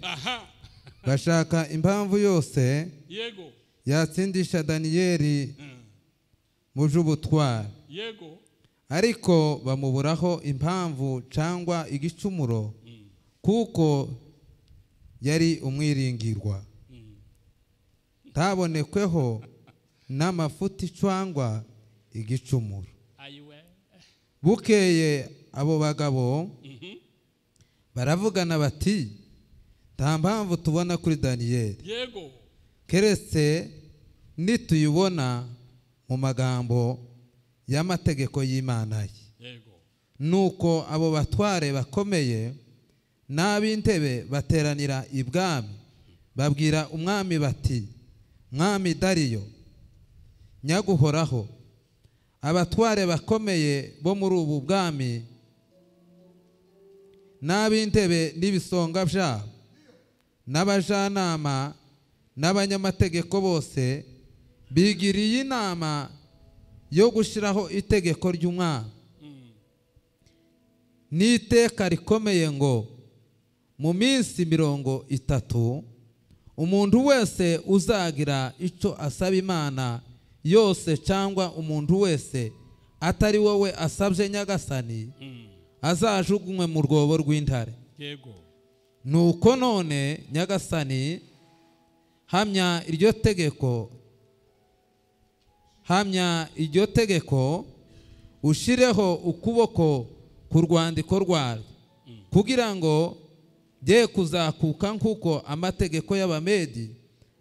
bashaka impamvu yose yego yatsindisha Daniel mu jubutware. Yego Ariko bamuburaho impamvu cyangwa igicumuro kuko yari umwiringirwa. Ntabonekweho n'amafuti cyangwa igicumuro. Bukeye abo bagabo baravugana bati nta mpamvu tubona kuri Daniel. Yego Keretse nituyibona mu magambo y'amategeko y'Imana ye. Yego Nuko abo batware bakomeye n'ab'intebe bateranira ibwami babwira umwami bati mwami Dariyo nyaguhoraho abatware bakomeye bo muri ubu bwami n'ab'intebe n'ibisonga byabo n'abajanama n'abanyamategeko bose bigiriye inama yo gushiraho itegeko ry'umwami n'iteka rikomeye ngo mu minsi 30 umuntu wese uzagira icyo asaba Imana yose cyangwa umuntu wese atari wowe asabye nyagasani azajugunywe mu rwobo rw'intare. Yego Nuko none nyagasani hamya iryo tegeko ushireho ukuboko ku rwandiko rwaryo kugira ngo bye kuzakuka nk'uko amategeko y'Abamedi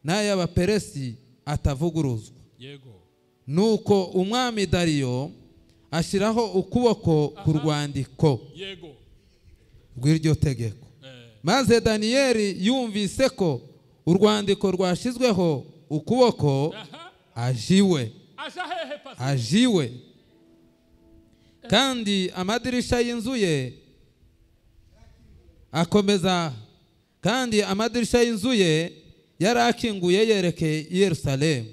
n'ay'Abaperesi atavuguruzwa. Yego Nuko umwami Dariyo ashiraho ukuboko ku rwandiko Yego rw'iryo tegeko. Maze Daniel yumvise ko urwandiko rwashizweho ukuboko ajiwe kandi amadirisha y'inzu ye yarakinguye yerekeye i Yerusalemu.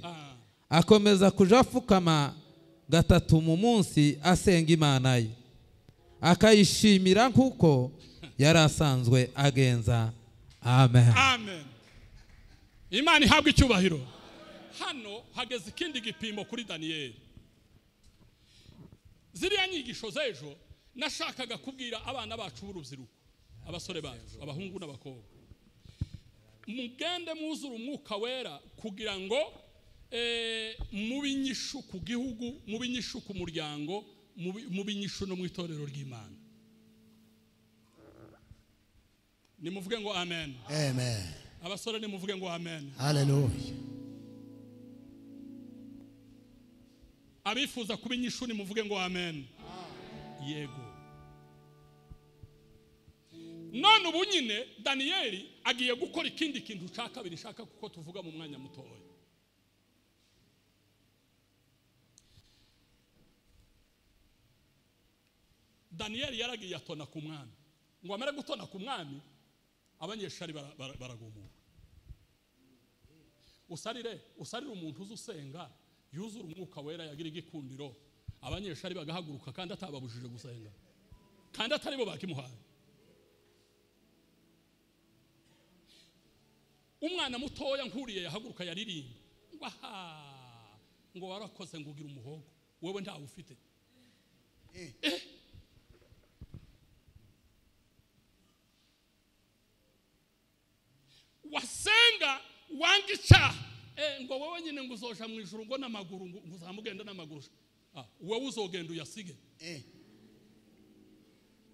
Akomeza kuja afukama 3 mu munsi asenga Imana ye akayishimira nkuko yari asanzwe agenza. Amen. Amen. Imana ihabwe icyubahiro. Hano hageze ikindi gipimo kuri Daniel. Ziriya nyigisho z'ejo nashakaga kubwira abana bacu b'urubyiruko, abasore bacu, abahungu n'abakobwa. mugende muzura umwuka wera kugira ngo mubinyishu ku gihugu, mubinyishu ku muryango, mubinyishu no mu itorero ry'Imana. Nimuvuge ngo amen. Amen. Abasore nimuvuge ngo amen. Hallelujah. Abifuza kubinyishu nimuvuge ngo amen. Yego. None ubu nyine Daniyeli agiye gukora ikindi kintu cya kabiri shaka kuko tuvuga mu mwanya mutoya. Daniyeli yaragiye atona ku mwami. Ngo amare gutona ku mwami abanyeshari baragumuka. Usarire umuntu uzusenga yuzura umwuka wera yagira igikundiro abanyeshari bagahaguruka kandi atababujije gusenga kandi atari bo bakimuhaye. Umwana mutoya nkuriye yahaguruka yaririmba ngo warakoze ngo ugira umuhogo wewe ntawe ufite. Wasenga wanga icyaha ngo wowe nyine ngo uzoja mu ijuru ngo n'amaguru ngo uzamugenda n'amaguru. Wowe uzogenda uyasige.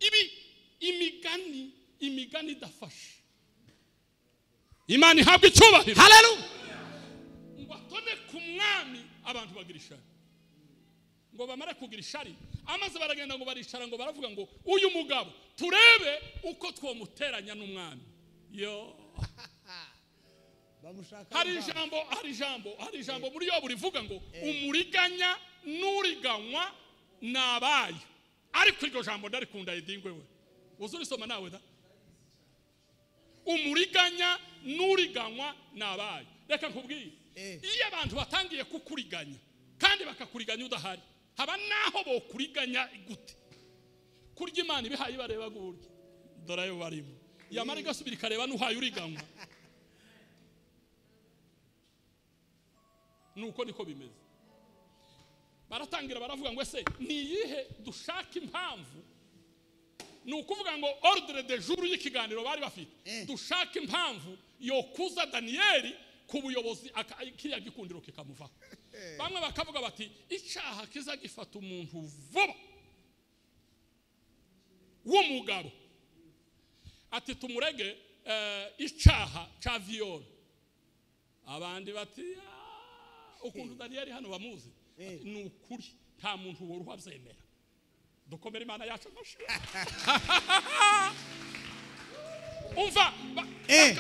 Ibi imigani idafashe. Imana ihabwa icyubahiro. Hallelujah. Ngo atone ku mwami abantu bagira ishari. Ngo bamare kugira ishari amaze baragenda ngo baricara ngo baravuga ngo uyu mugabo turebe uko twomuteranya n'umwami. Yo. Hari ijambo muri yo burivuga ngo umuriganya n'uriganywa nabaye. Ariko iryo jambo ndarikunda idingwe we. Uzurisoma nawe da? Umuriganya n'uriganywa nabaye. Reka nkubwiye. Iyo abantu batangiye kukuriganya kandi bakakuriganya udahari haba naho bo kuriganya gute. Kurya Imana ibihaye bareba gurya. Dorayo barimo. Yamara gasubira kareba n'uhaye uriganywa. Nuko niko bimeze. Baratangira baravuga ngo ese niyihe dushaka impamvu. Nukuvuga ngo ordre de jour y'ikiganiro bari bafite. Dushaka impamvu yo kuza Daniyeli ku buyobozi kiriya gikundiro kikamuva. Bamwe bakavuga bati icyaha kiza gifata umuntu vuba w'umugabo. Ati tumurege icyaha cha viol. Abandi bati ukuntu Daniyeli hano bamuzi nukuri nta muntu woruha abyemera. Dukomere Imana yacu amashi. Umva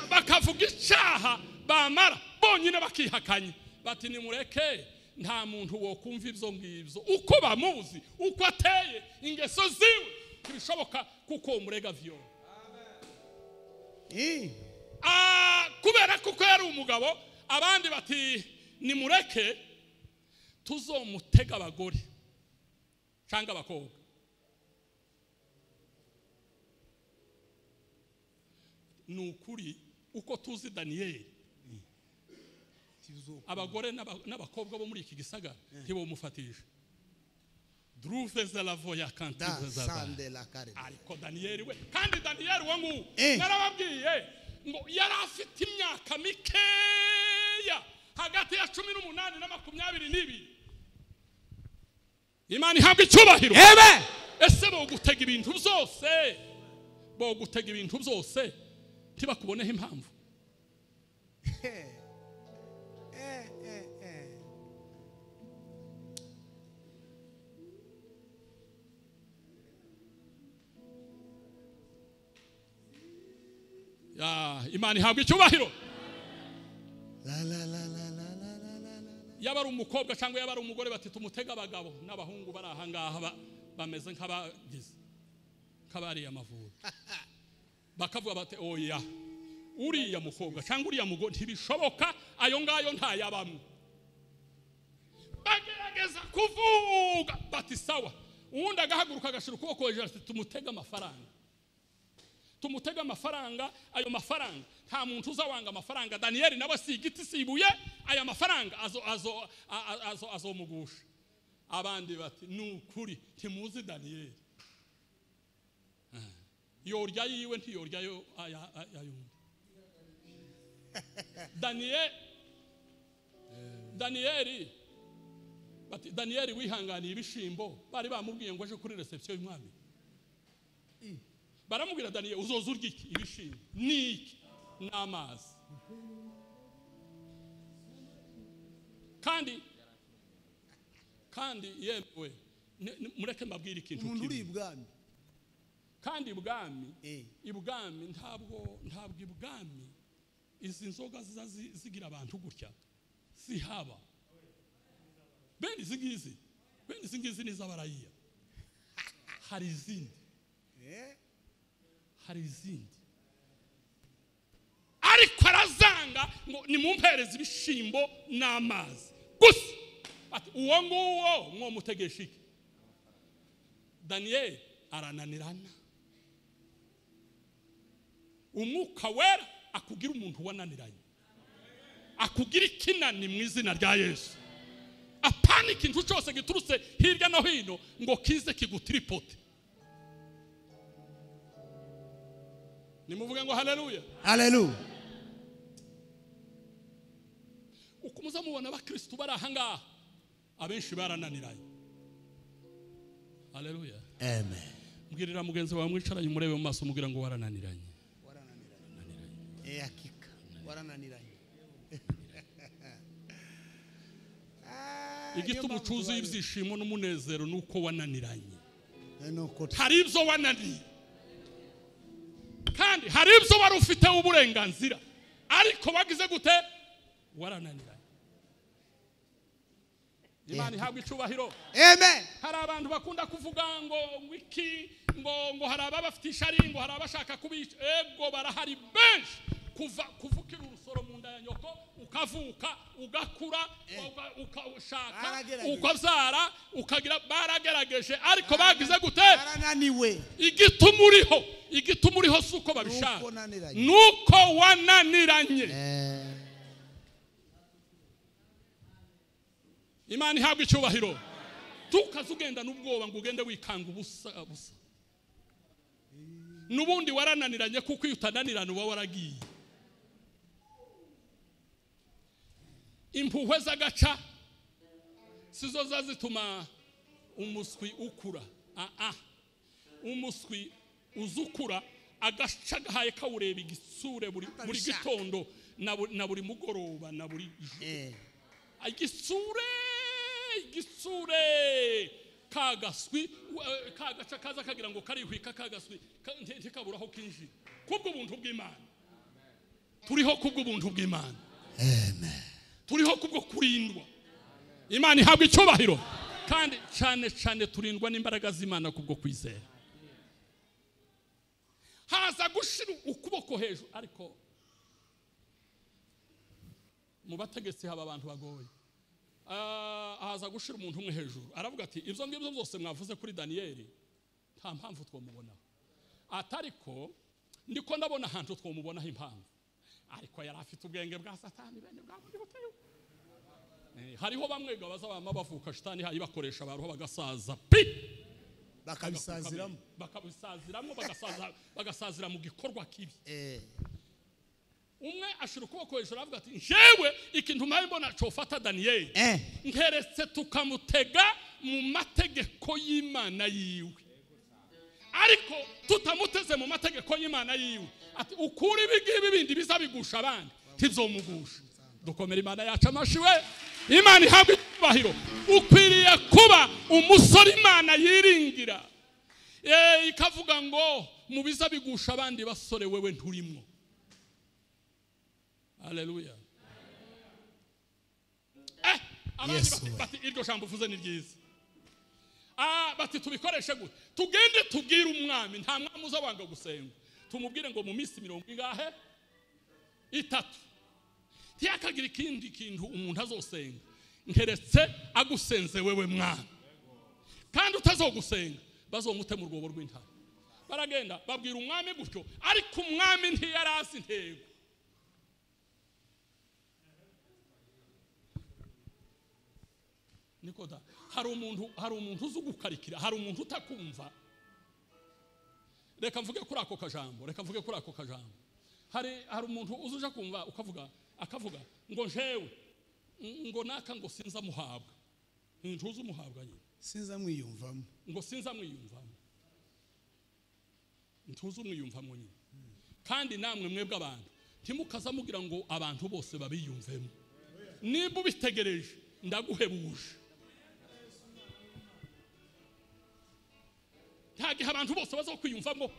bakavuga icyaha bamara bonyine bakihakanye bati nimureke nta muntu wo kumva ibyo ngibyo uko bamuzi uko ateye ingeso ziwe bishoboka kuko umurega viol. Kubera kuko yari umugabo abandi bati nimureke tuzomutega abagore cyangwa abakobwa. Nukuri uko tuzi Daniyeli abagore n'abakobwa bo muri iki gisagara ntibomufatisha. Druve za la voya kanti za ariko Daniyeli we kandi Daniyeli wangu narababwiye ngo yari afite imyaka mikeya hagati ya 18 na 22. Imana ihabwa icyubahiro. Amen. Ese bo gutega ibintu byose tibakuboneho impamvu. Imana ihabwa icyubahiro. Yaba ari umukobwa cyangwa yaba ari umugore bati tumutega abagabo n'abahungu bari aha ngaha bameze nk'abagize kabari amavura. Bakavuga bati oya uriya mukobwa cyangwa uriya mugore ntibishoboka ayo ngayo ntayabamwe. Bagerageza kuvuga bati sawa uwundi agahaguruka agashira ukuboko hejuru ati tumutega amafaranga. Tumutega amafaranga ayo mafaranga nta muntu uzawanga amafaranga. Daniyeli nawe si igiti sibuye aya mafaranga azomugusha. Abandi bati nukuri ntimuzi Daniyeli yorya yiwe ntiyorya yo ayundi. Daniyeli wihanganiye ibishimbo bari bamubwiye ngo aje kuri reception y'umwami. Baramubwira Daniyeli uzoza urya iki? Ibishimbo niki n'amazi. kandi yewe mureke mbabwira ikintu umuntu uri ibwami. Kandi ibwami ntabwo ibwami izi nzoga zigira abantu gutya sihaba. Bene izi ngizi ni z'abarayiya. Hari izindi ariko arazanga ngo nimumpereze ibishimbo n'amazi gusa. Ati uwo nguwo mwo mutegesha iki? Daniyeli arananirana. Umwuka wera akugira umuntu wananiranye, akugira ikinani mu izina rya Yesu. Apana ikintu cyose giturutse hirya no hino ngo kize kigutiripote. Nimuvuge ngo haleluya. Haleluya. Ukumuza mubona abakristo bari ahangaha abenshi barananiranye. Haleluya. Amen. Mbwirira mugenzi wawe mwicaranye murebe mu maso mubwira ngo warananiranye. Hakika warananiranye. Igituma ucuzuye ibyishimo n'umunezero nuko wananiranye. Hari ibyo wananiye kandi hari ibyo wari ufite uburenganzira ariko bagize gute? Warananiranye. Imana ihabwa icubahiro. Amen. Hari abantu bakunda kuvuga ngo wiki ngo hari abafite ishari ngo hari abashaka kubica. Ego barahari benshi. Kuvukira urusoro mu nda ya nyoko ukavuka ugakura ukashaka ukabyara ukagira baragerageje ariko bagize gute? Barananiwe. Igituma uriho suko babishaka nuko wananiranye. Imana ihabwa icyubahiro. Tukazugenda n'ubwoba ngo ugende wikanga ubusa. Nubundi warananiranye kuko iyo utananirana uba waragiye. Impuhwe z'agaca sizo zazituma umuswi ukura. Umuswi uzukura agaca gahaye kawureba igisure buri gitondo na buri mugoroba na buri igisure kagaswi kagaca kaza kagira ngo karihwika kagaswi ntikaburaho kinjira kubwo buntu bw'Imana. Turiho kubwo buntu bw'Imana. Amen. Turiho kubwo kurindwa. Imana ihabwa icyubahiro. Kandi cyane turindwa n'imbaraga z'Imana kubwo kwizera. Haza gushira ukuboko hejuru ariko mu bategetsi haba abantu bagoye. Haza gushira umuntu umwe hejuru aravuga ati ibyo ngibyo byose mwavuze kuri Daniyeli nta mpamvu twomubona. Atariko ndiko ndabona ahantu twomubonaho impamvu. Ariko yari afite ubwenge bwa Satani bene bwa muri buteyo. Hariho bamwe gabaza bama bavuka shitani hayi bakoresha baruho bagasaza bakabisaziramo bagasazira mu gikorwa kibi. Umwe ashira ukuboko hejuru avuga ati njewe ikintu mpaye mbona cofata Daniyeli nkeretse tukamutega mu mategeko y'Imana yiwe. Ariko tutamuteze mu mategeko y'Imana yiwe ati ukuri bigibi bindi bizabigusha abandi tizomugusha. Dukomera Imana yacu amashiwe. Imana ihabwa icyubahiro. Ukwiriye kuba umusore Imana yiringira ikavuga ngo mu bizabigusha abandi basore wewe nturimo. Haleluya. Abandi bati iryo jambo uvuze ni ryiza. Bati tubikoreshe gute? Tugende tubwire umwami nta mwami uzabanga gusenga. Tumubwire ngo mu minsi 30 ntiyakagira ikindi kintu umuntu azosenga nkeretse agusenze wewe mwami. Kandi utazogusenga bazomute mu rwobo rw'intare. Baragenda babwira umwami gutyo ariko umwami ntiyarasi intego. Nikoda hari umuntu uzugukarikira, hari umuntu utakumva. Reka mvuge kuri ako kajambo. hari umuntu uzuja kumva akavuga ngo njewe ngo naka ngo sinza muhabwa ntuzi umuhabwa nyine sinza mwiyumvamo ngo sinza mwiyumvamo ntuzi umwiyumvamo nyine kandi namwe mwebwe abantu ntimukaza mugira ngo abantu bose babiyumvemo niba ubitegereje ndaguhebuje ntagihe abantu bose bazokwiyumvamo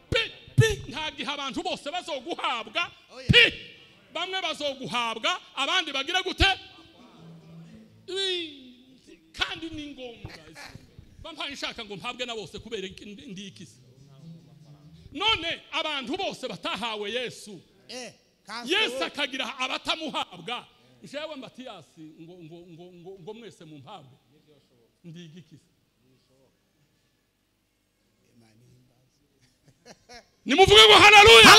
ntagihe abantu bose bazoguhabwa bamwe bazoguhabwa abandi bagira gute kandi ni ngombwa bampaye nshaka ngo mpabwe na bose kubera ndi ikisi none abantu bose batahawe Yesu Yesu akagira abatamuhabwa jewe Matiyasi ngo mwese mu mpabwe ndi igikisi nimuvuge ngo haleluya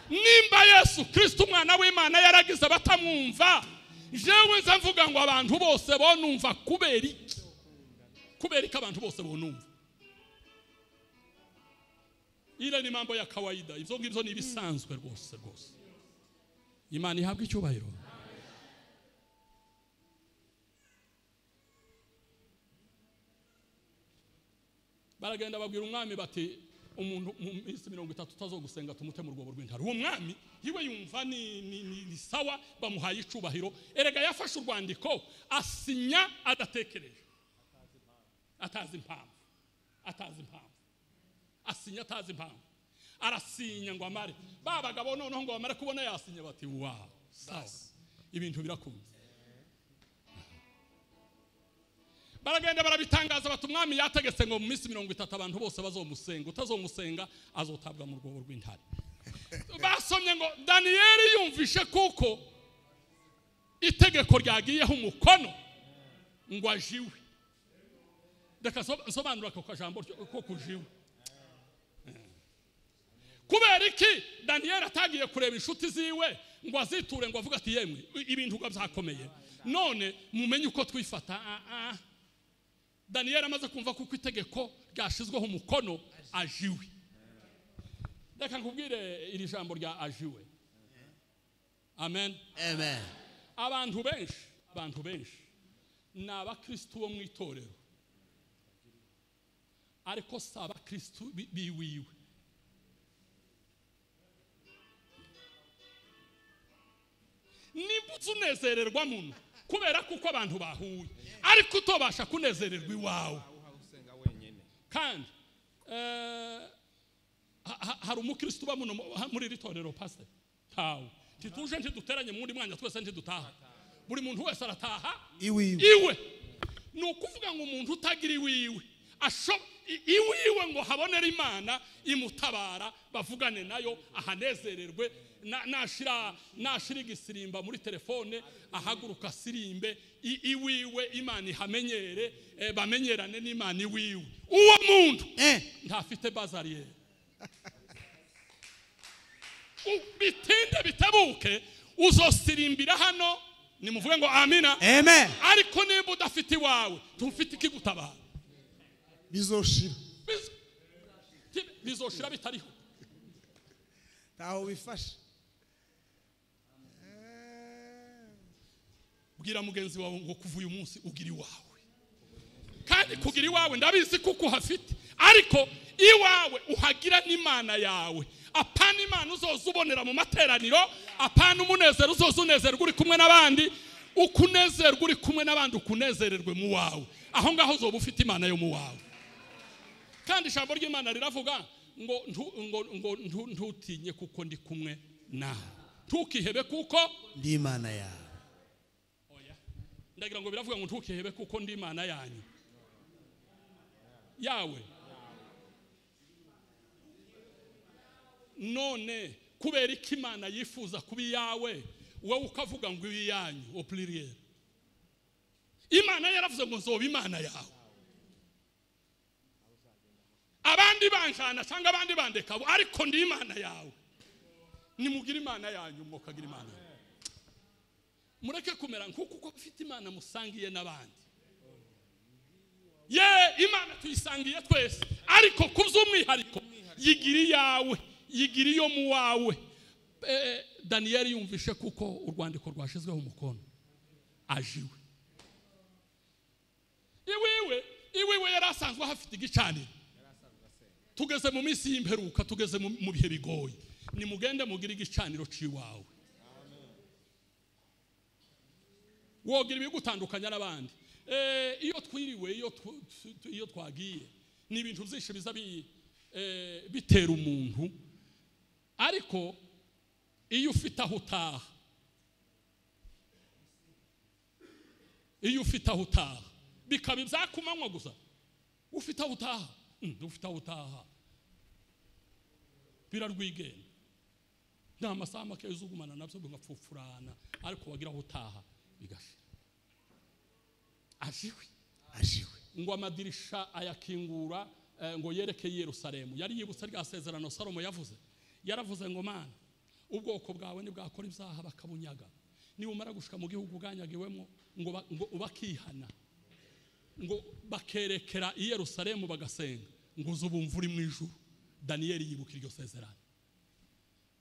nimba Yesu Kristo umwana w'Imana yaragize abatamwumva jewe nza mvuga ngo abantu bose bonumva kubera iki abantu bose bonumva ile ni mambo ya kawaida ivyo ngivyo ni bisanzwe rwose Imana ihabwe icyubahiro baragenda babwira umwami bati umuntu mu minsi 30 utazogusenga tumute mu rwobo rw'intare uwo mwami yiwe yumva ni sawa bamuhaye icubahiro erega yafashe urwandiko asinya adatekereje atazi impamvu asinya atazi impamvu arasinya ngo amare babagabo noneho ngo bamare kubona yasinya bati wow sawa ibintu birakunze baragenda barabitangaza bati umwami yategetse ngo mu minsi 30 abantu bose bazomusenga utazomusenga azotabwa mu rwobo rw'intare basomye ngo Daniyeli yumvishe kuko itegeko ryagiyeho umukono ngo ajiwe reka sobanura ko kajambo ko kujiwe kubera iki Daniyeli atagiye kureba inshuti ziwe ngo aziture ngo avuga ati yemwe ibintu byakomeye none mumenye uko twifata Daniyeli amaze kumva kuko itegeko ryashizweho umukono ajiwe reka nkubwire iri jambo rya ajiwe amen abantu benshi ni abakristo bo mu itorero ariko si abakristo biwiwe niba uzunezererwa muntu kubera kuko abantu bahuye ariko utobasha kunezererwa iwawe kandi hari umukristo uba muri iri torero pastor tawe tituje ntiduteranye muri mwanya twese ntidutaha buri muntu wese arataha iwe ni ukuvuga ngo umuntu utagira iwiwe iwiwe ngo habonere Imana imutabara bavugane nayo ahanezererwe nashira igisirimba muri telefone ahaguruka sirimbe iwiwe Imana ihamenyere bamenyerane n'Imana iwiwe uwo muntu ntafite bazariye bitinde bitabuke uzosirimbira hano nimuvuge ngo amina ariko niba udafite iwawe tumfite ikigutabara bizoshira bitariho taho bifasha bwira mugenzi wawe ngo kuva uyu munsi ugira iwawe kandi kugira iwawe ndabizi kuko hafite ariko iwawe uhagira n'Imana yawe apana Imana uzozubonera mu materaniro apana umunezero uzozunezerwa uri kumwe n'abandi ukunezerwa uri kumwe n'abandi ukunezererwe mu wawe aho ngaho uzoba ufite Imana yo mu wawe kandi ijambo ry'Imana riravuga ngo ntutinye kuko ndi kumwe nawe ntukihebe kuko ndi Imana yawe ndagira ngo biravuga ngo ntukihebe kuko ndi Imana yanyu yawe none kubera iki Imana yifuza kuba yawe wowe ukavuga ngo iyanyu au pluriel Imana yaravuze ngo nzoba Imana yawe abandi banjana cyangwa abandi bandeka ariko ndi Imana yawe nimugira Imana yanyu mukagira Imana mureke kumera nkuko ufite Imana musangiye n'abandi Imana tuyisangiye twese ariko kuzumwihariko yigira iyawe yigira iyo mu wawe Daniyeli yumvishe kuko urwandiko rwashizweho umukono ajiwe iwiwe yarasanzwe hafite igicaniro. Tugeze mu minsi y'imperuka, tugeze mu bihe bigoye, ni mugende mugira igicaniro ciwawe. Wogira ibigutandukanya n'abandi. Iyo twiriwe, iyo twagiye ni ibintu byinshi biza bitera umuntu, ariko iyo ufite aho utaha, bikaba ibyakumanywa gusa. Ufite aho utaha birarwigenda, nta masaha make uzugumana nabyo bigapfupfurana, ariko wagira aho utaha bigashira. Ajiwe ngo amadirisha ayakingura, ngo yerekeye Yerusalemu. Yari yibutsa rya sezerano Salomo yaravuze ngo Mana, ubwoko bwawe nibwakora ibyaha bakabunyaga, nibumara gushika mu gihugu bwanyagiwemo ngo bakihana, ngo bakerekera i Yerusalemu bagasenga, ngo uzubumva uri mu ijuru. Daniyeli yibuka iryo sezerano.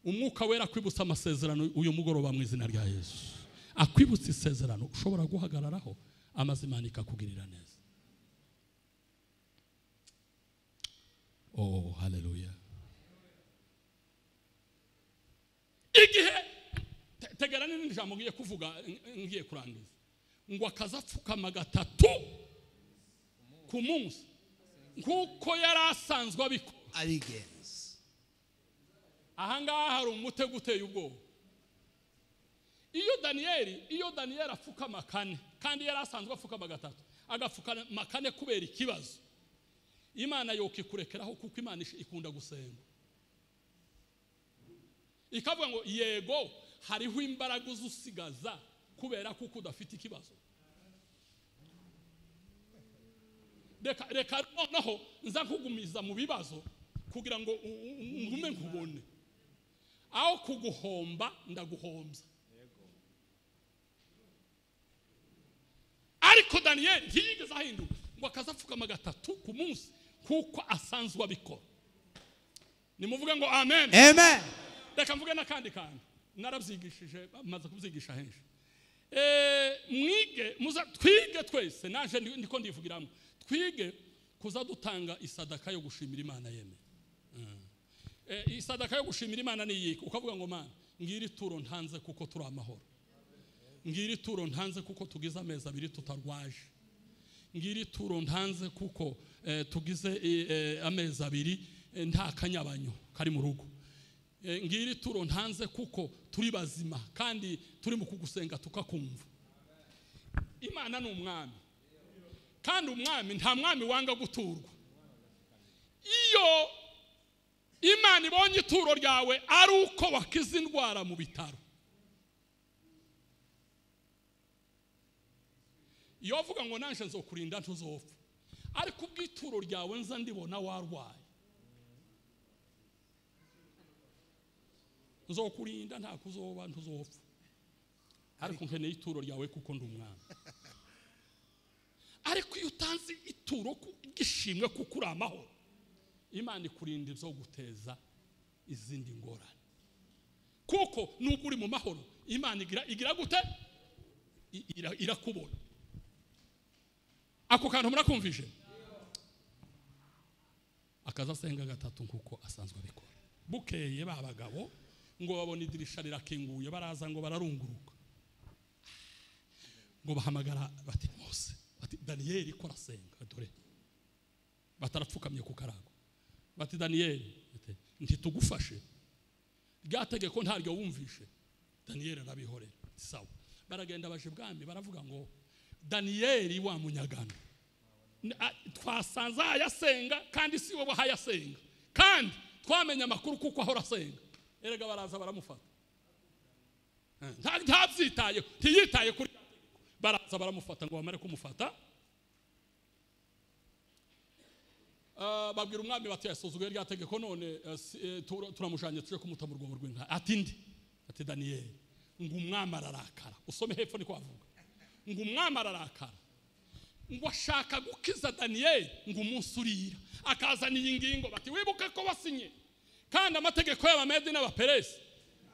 Umwuka wera akwibutsa amasezerano uyu mugoroba mu izina rya Yesu. Akwibutsa isezerano ushobora guhagararaho, amazimana ikakugirira neza. Oh, haleluya. Igihe tegera n'indi jambo ngiye kuvuga, ngiye kurangiza, ngo akazapfukama gatatu ku munsi nkuko yarasanzwe abigenza. Ahangaha hari umutego uteye ubwoba. Iyo Daniyeli apfukama kane, kandi yarasanzwe apfukama gatatu, agapfukama kane kubera ikibazo, Imana yokikurekeraho kuko Imana ikunda gusenga. Ikavuga ngo yego hariho imbaraga uzusigaza kubera kuko udafite ikibazo. Reka noneho nza kugumiza mu bibazo kugira ngo ngume nkubone. Aho kuguhomba ndaguhombya. Ariko Daniyeli ntiyigeze ahinduka, ngo akazapfukama gatatu ku munsi kuko asanzwe abikora. Nimuvuge ngo amen. Amen. Reka mvuge n'akandi kandi narabyigishije, maze kubyigisha henshi. Twige twese, naje ndiko ndivugiramo, twige kuza dutanga isadaka yo gushimira Imana yeme. Isadaka yo gushimira Imana ni yiki? Ukavuga ngo Mana, ngiri turo ntanze kuko turi amahoro. Ngiri turo ntanze kuko tugize amezi abiri tutarwaje. Ngiri turo ntanze kuko tugize amezi abiri nta kanyabanyo kari mu rugo. Ngiri turo ntanze kuko turi bazima kandi turi mu kugusenga tukakumva. Imana ni umwami, kandi umwami nta mwami wanga guturwa. Iyo Imana ibonye ituro ryawe ari uko wakize indwara mu bitaro, iyo avuga ngo nanje nzokurinda ntuzopfa, ariko ubw'ituro ryawe nza ndibona warwaye, nzokurinda nta kuzoba ntuzopfa, ariko nkeneye ituro ryawe kuko ndi umwami. Ariko iyo utanze ituro gishimwe kuko uri amahoro, Imana ikurinda ibyo guteza izindi ngorane. Kuko nubwo uri mu mahoro, Imana igira gute? Irakubona. Ako kantu murakumvije? Akazasenga gatatu nkuko asanzwe abikora. Bukeye babagabo ngo babona idirisha rirakinguye, baraza ngo bararunguruka, ngo bahamagara bati Mose, bati Daniyeli ko arasenga, dore batarapfukamye ku karago, bati Daniyeli ntitugufashe, ryategeko ntaryo wumvishe. Daniyeli arabihorera, sawa. Baragenda baje ibwami, baravuga ngo Daniyeli wa munyagano twasanze ayasenga kandi si wowe hayasenga, kandi twamenye amakuru kuko ahora asenga. Erega baraza baramufata, ntabyitaye, ntiyitaye kuri baraza baramufata, ngo bamare kumufata babwira umwami bati yasuzuguye rya tegeko, none turamushanye tuje kumuta mu rwobo rw'inka. Ati ndi, ati Daniyeli, ngo umwami ararakara. Usome hepfo niko avuga, ngo umwami ararakara, ngo ashaka gukiza Daniyeli, ngo umunsi urira akazana iyi ngingo, bati wibuke ko wasinye kandi amategeko y'Abamedi n'Abaperesi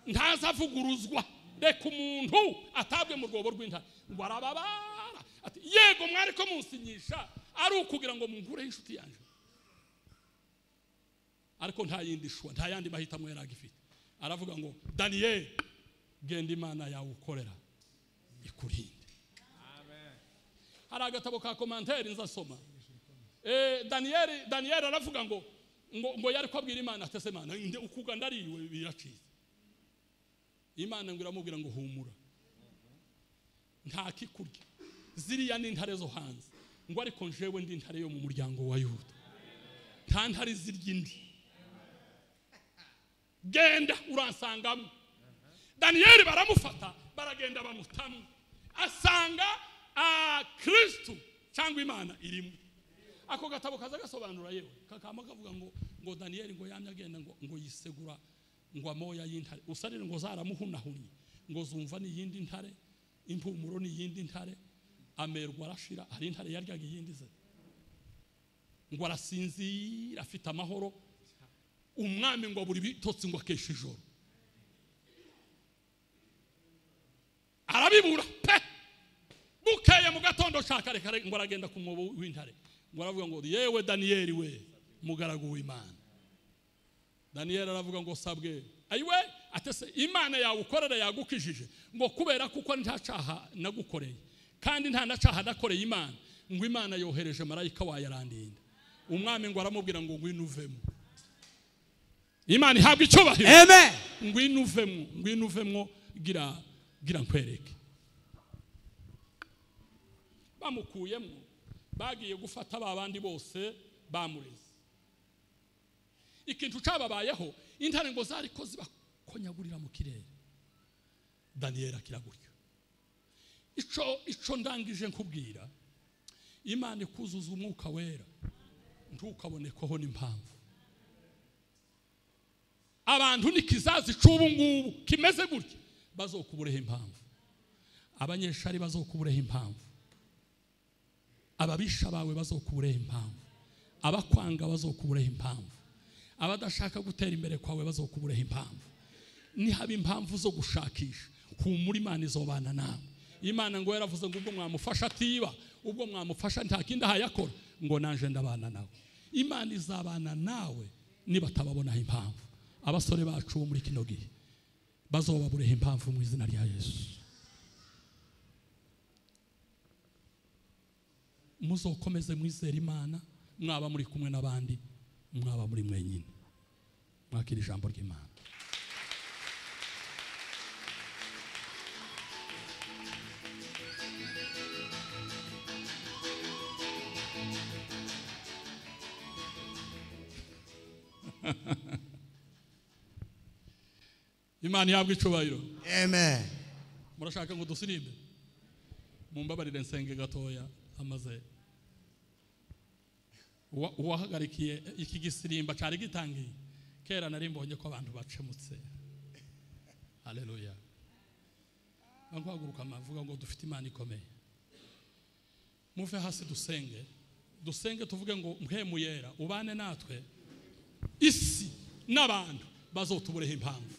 ntazavuguruzwa. Reka umuntu atabwe mu rwobo rw'intare ngo arababara ati yego mwari ko munsinyisha ari ukugira ngo munkureho inshuti yanjye, ariko nta yindi shwa, nta yandi mahitamo yari agifite. Aravuga ngo Daniel, genda Imana yawe ukorera ikurinde. Hari agatabo ka komanteri nzasoma. Daniel aravuga ngo yari kwabwira Imana atese Imana ukuga ndariwe biracize. Imana ngo iramubwira ngo humura, nta kikurya, ziriya ni intare zo hanze, ngo ariko njewe ndi intare yo mu muryango wa Yuda, nta ntare zirya indi, genda uransangamo. Daniel baramufata baragenda bamutamu, asanga Kristo cyangwa Imana irimo. Ako gatabo kaza gasobanura yewe kakama kavuga ngo Daniel ngo yamye agenda ngo yisegura ngo amoya y'intare, usarire ngo zaramuhunahunye, ngo zumva ni yindi ntare, impumuro ni yindi ntare, amerwa arashira. Hari intare yaryaga yindi ze, ngo arasinzira afite amahoro. Umwami ngo buri bitotsi ngo akesha ijoro, arabibura pe. Bukeye mu gatondo shaka reka ngo aragenda ku mwobo w'intare, ngo aravuga ngo yewe Daniel we mugaragu w'Imana. Daniel aravuga ngo sabwe ayiwe atese Imana yawe ukorera yagukijije, ngo kubera kuko nta cyaha nagukoreye kandi nta nacaha nakoreye Imana, ngo Imana yohereje marayika wayo arandinda. Umwami ngo aramubwira ngo ngwinuvemo. Imana ihabwa icyubahiro. Amen. Ngwinuvemo gira nkwereke. Bamukuyemo bagiye gufata babandi bose bamureze. Ikintu cyababayeho intare ngo zari ko zibakonyagurira mu kirere. Daniel akiraguryo. Ico ndangije nkubwira, Imana ikuzuza umwuka wera ntukabonekoho n'impamvu. Abantu nikizazi cy'ubu ngubu kimeze gutya bazokubureho impamvu, abanyeshari bazokubureho impamvu, ababisha bawe bazokubureho impamvu, abakwanga bazokubureho impamvu, abadashaka gutera imbere kwawe bazokubureho impamvu. Nihaba impamvu zo gushakisha, humura Imana izobana nawe. Imana ngo yaravuze ngo ubwo mwamufasha atiba, ubwo mwamufasha nta kindi ahayakora, ngo nanje ndabana nawe. Imana izabana nawe niba tababonaho impamvu. Abasore bacu bo muri kino gihe bazobabureho impamvu mu izina rya Yesu. Muzokomeze mwizera Imana, mwaba muri kumwe n'abandi, mwaba muri mwenyine. Mwakira ijambo ry'Imana. Imana yabwe icubahiro. Amen. Murashaka ngo dusirimbe? Mumbabarire nsenge gatoya amaze. Uwahagarikiye iki gisirimba cyari gitangiye kera nari mbonye ko abantu bacemutse. Haleluya. Banguhaguruka amavuga ngo dufite Imana ikomeye. Muve hasi dusenge tuvuge ngo mpemu yera ubane natwe, isi n'abantu bazotubureho impamvu.